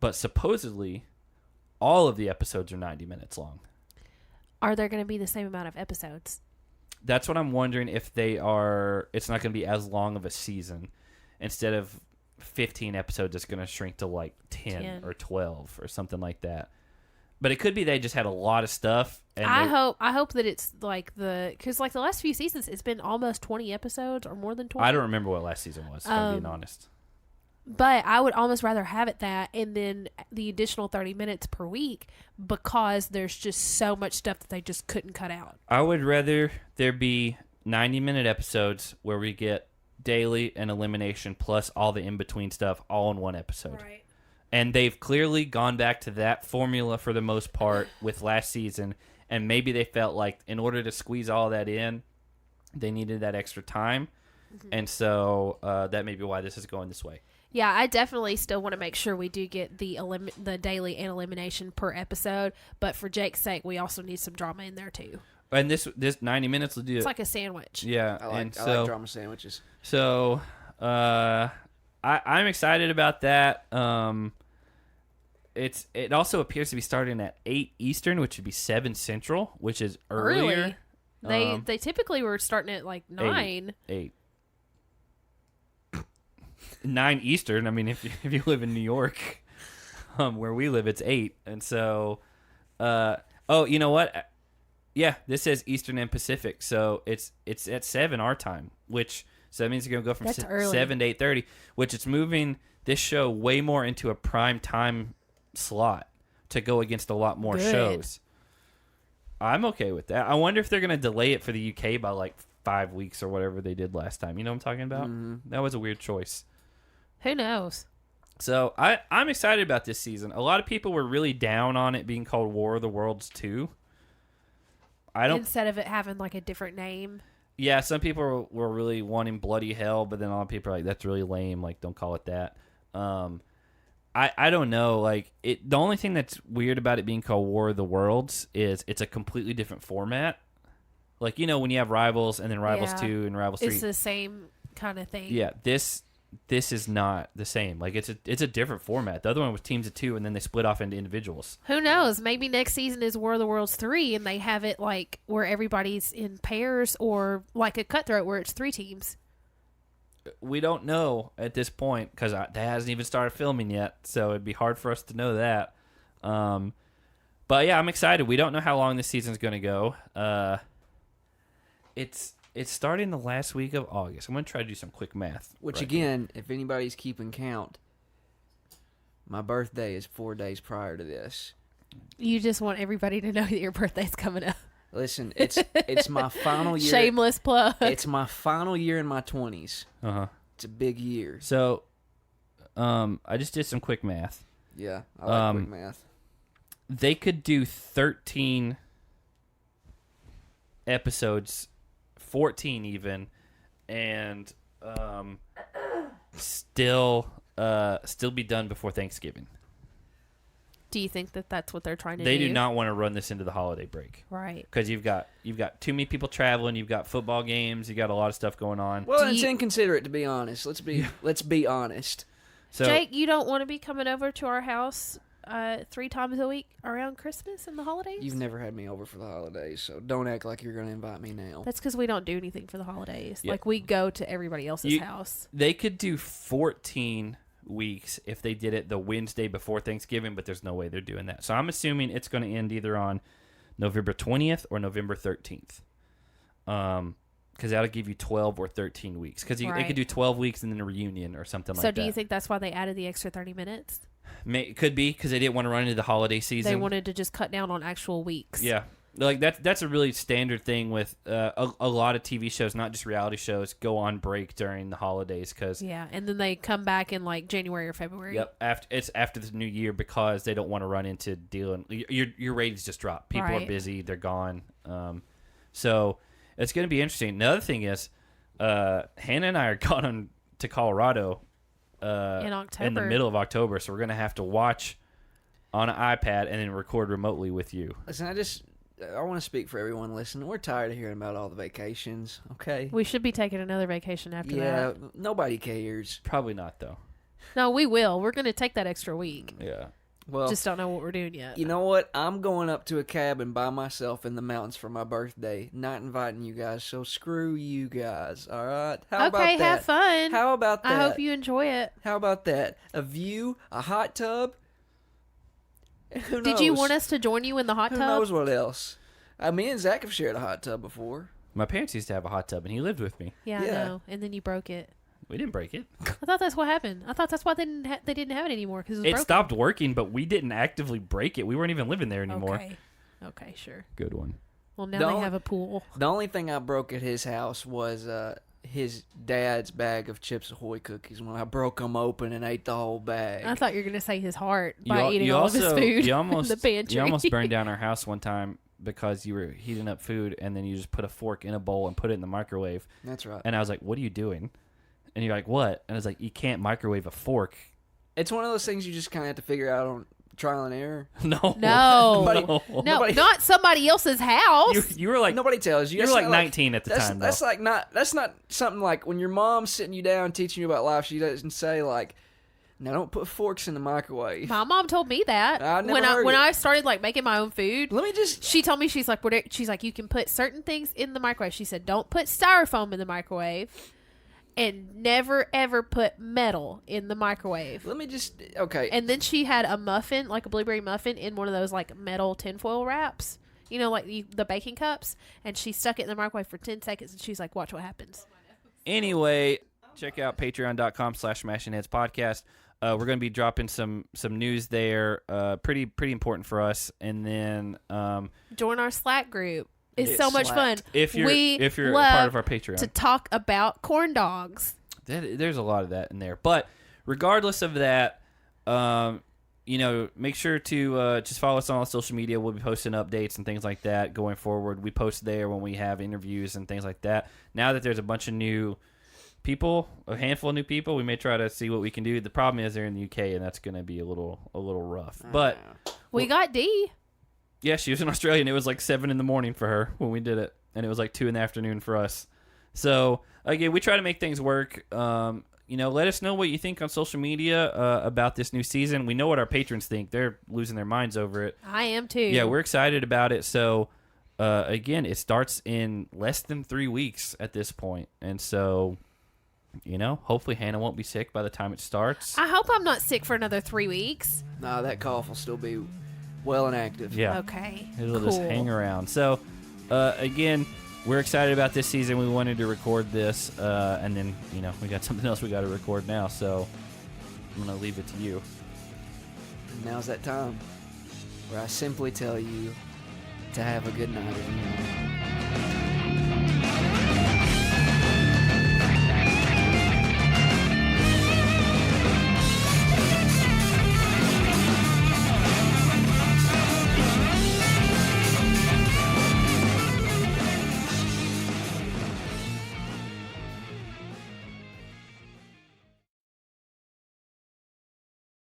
but supposedly all of the episodes are 90 minutes long. Are there going to be the same amount of episodes? That's what I'm wondering if they are. It's not going to be as long of a season. Instead of 15 episodes, it's going to shrink to like 10 or 12 or something like that. But it could be they just had a lot of stuff. And I hope that it's like because like the last few seasons, it's been almost 20 episodes or more than 20. I don't remember what last season was, if I'm being honest. But I would almost rather have it that and then the additional 30 minutes per week because there's just so much stuff that they just couldn't cut out. I would rather there be 90-minute episodes where we get daily and elimination plus all the in-between stuff all in one episode. Right. And they've clearly gone back to that formula for the most part with last season. And maybe they felt like in order to squeeze all that in, they needed that extra time. Mm-hmm. And so that may be why this is going this way. Yeah, I definitely still want to make sure we do get the daily and elimination per episode. But for Jake's sake, we also need some drama in there too. And this 90 minutes will do it. It's like a sandwich. Yeah. I like drama sandwiches. So I'm excited about that. It also appears to be starting at 8 Eastern, which would be 7 Central, which is earlier. Early. They typically were starting at like 9. 8. 9 Eastern. I mean, if you live in New York, where we live, it's 8. And so, you know what? Yeah, this says Eastern and Pacific, so it's at 7 our time, so that means it's going to go from 7 to 8:30, which it's moving this show way more into a prime time slot to go against a lot more shows. I'm okay with that. I wonder if they're going to delay it for the UK by like 5 weeks or whatever they did last time. You know what I'm talking about? Mm-hmm. That was a weird choice. Who knows? So I'm excited about this season. A lot of people were really down on it being called War of the Worlds 2. Instead of it having like a different name. Yeah, some people were really wanting Bloody Hell, but then a lot of people are like, that's really lame. Like, don't call it that. I don't know. Like, the only thing that's weird about it being called War of the Worlds is it's a completely different format. Like, when you have Rivals and then Rivals 2 and Rivals 3. It's the same kind of thing. Yeah, this this is not the same. Like it's a different format. The other one was teams of 2, and then they split off into individuals. Who knows? Maybe next season is War of the Worlds 3, and they have it like where everybody's in pairs, or like a Cutthroat where it's 3 teams. We don't know at this point because that hasn't even started filming yet, so it'd be hard for us to know that. But yeah, I'm excited. We don't know how long this season's going to go. It's starting the last week of August. I'm going to try to do some quick math. Which, right again, if anybody's keeping count, my birthday is 4 days prior to this. You just want everybody to know that your birthday's coming up. Listen, it's my final year. Shameless plug. It's my final year in my 20s. Uh-huh. It's a big year. So, I just did some quick math. Yeah, I like quick math. They could do 13 episodes, 14 even, and still be done before Thanksgiving. Do you think that that's what they're trying to do? They do not want to run this into the holiday break. Right. Because you've got too many people traveling, you've got football games, you got a lot of stuff going on. Well, it's inconsiderate, to be honest. Let's be honest. So, Jake, you don't want to be coming over to our house 3 times a week around Christmas and the holidays? You've never had me over for the holidays, so don't act like you're going to invite me now. That's because we don't do anything for the holidays. Yeah. Like, we go to everybody else's house. They could do 14 weeks if they did it the Wednesday before Thanksgiving, but there's no way they're doing that. So I'm assuming it's going to end either on November 20th or November 13th. Because that'll give you 12 or 13 weeks. Because they could do 12 weeks and then a reunion or something like that. So do you think that's why they added the extra 30 minutes? Could be because they didn't want to run into the holiday season. They wanted to just cut down on actual weeks. Yeah. Like that's a really standard thing with a lot of TV shows, not just reality shows, go on break during the holidays because and then they come back in like January or February. Yep, after the new year because they don't want to run into dealing. Your ratings just drop. People are busy, they're gone. So it's going to be interesting. Another thing is, Hannah and I are going to Colorado in October, in the middle of October, so we're going to have to watch on an iPad and then record remotely with you. Listen, I want to speak for everyone listening. We're tired of hearing about all the vacations, okay? We should be taking another vacation after that. Yeah, nobody cares. Probably not, though. No, we will. We're going to take that extra week. Yeah. Well, just don't know what we're doing yet. You know what? I'm going up to a cabin by myself in the mountains for my birthday, not inviting you guys, so screw you guys, all right? How about that? Have fun. How about that? I hope you enjoy it. How about that? A view, a hot tub. Who knows? Did you want us to join you in the hot tub? Who knows what else? Me and Zach have shared a hot tub before. My parents used to have a hot tub, and he lived with me. Yeah, I know. And then you broke it. We didn't break it. I thought that's what happened. I thought that's why they didn't have it anymore because it was broken. Stopped working, but we didn't actively break it. We weren't even living there anymore. Okay, sure. Good one. Well, now they have a pool. The only thing I broke at his house was his dad's bag of Chips Ahoy cookies when I broke them open and ate the whole bag. I thought you were going to say his heart by eating all of his food in the pantry. You almost burned down our house one time because you were heating up food and then you just put a fork in a bowl and put it in the microwave. That's right. And I was like, what are you doing? And you're like, what? And I was like, you can't microwave a fork. It's one of those things you just kind of have to figure out on trial and error. No, not somebody else's house. You were like, nobody tells you. You were like 19 at the time. That's not something like when your mom's sitting you down teaching you about life. She doesn't say like, "Now don't put forks in the microwave." My mom told me that when I started like making my own food. She told me she's like you can put certain things in the microwave. She said don't put styrofoam in the microwave. And never, ever put metal in the microwave. Okay. And then she had a muffin, like a blueberry muffin, in one of those, like, metal tinfoil wraps. You know, like the baking cups. And she stuck it in the microwave for 10 seconds, and she's like, watch what happens. Anyway, check out patreon.com/smashingheadspodcast. We're going to be dropping some news there. Pretty important for us. And then... join our Slack group. It's so much fun. If you're a part of our Patreon. To talk about corn dogs. There's a lot of that in there. But regardless of that, make sure to just follow us on all social media. We'll be posting updates and things like that going forward. We post there when we have interviews and things like that. Now that there's a bunch of new people, a handful of new people, we may try to see what we can do. The problem is they're in the UK, and that's going to be a little rough. But we got D. Yeah, she was in Australia, and it was like 7 a.m. for her when we did it, and it was like 2 p.m. for us. So, again, we try to make things work. let us know what you think on social media about this new season. We know what our patrons think. They're losing their minds over it. I am too. Yeah, we're excited about it. So, again, it starts in less than 3 weeks at this point. And so, hopefully Hannah won't be sick by the time it starts. I hope I'm not sick for another 3 weeks. Nah, that cough will still be well and active. Yeah. Okay. It'll cool. just hang around. So, again, we're excited about this season. We wanted to record this, and then, we got something else we got to record now. So, I'm going to leave it to you. And now's that time where I simply tell you to have a good night, everyone.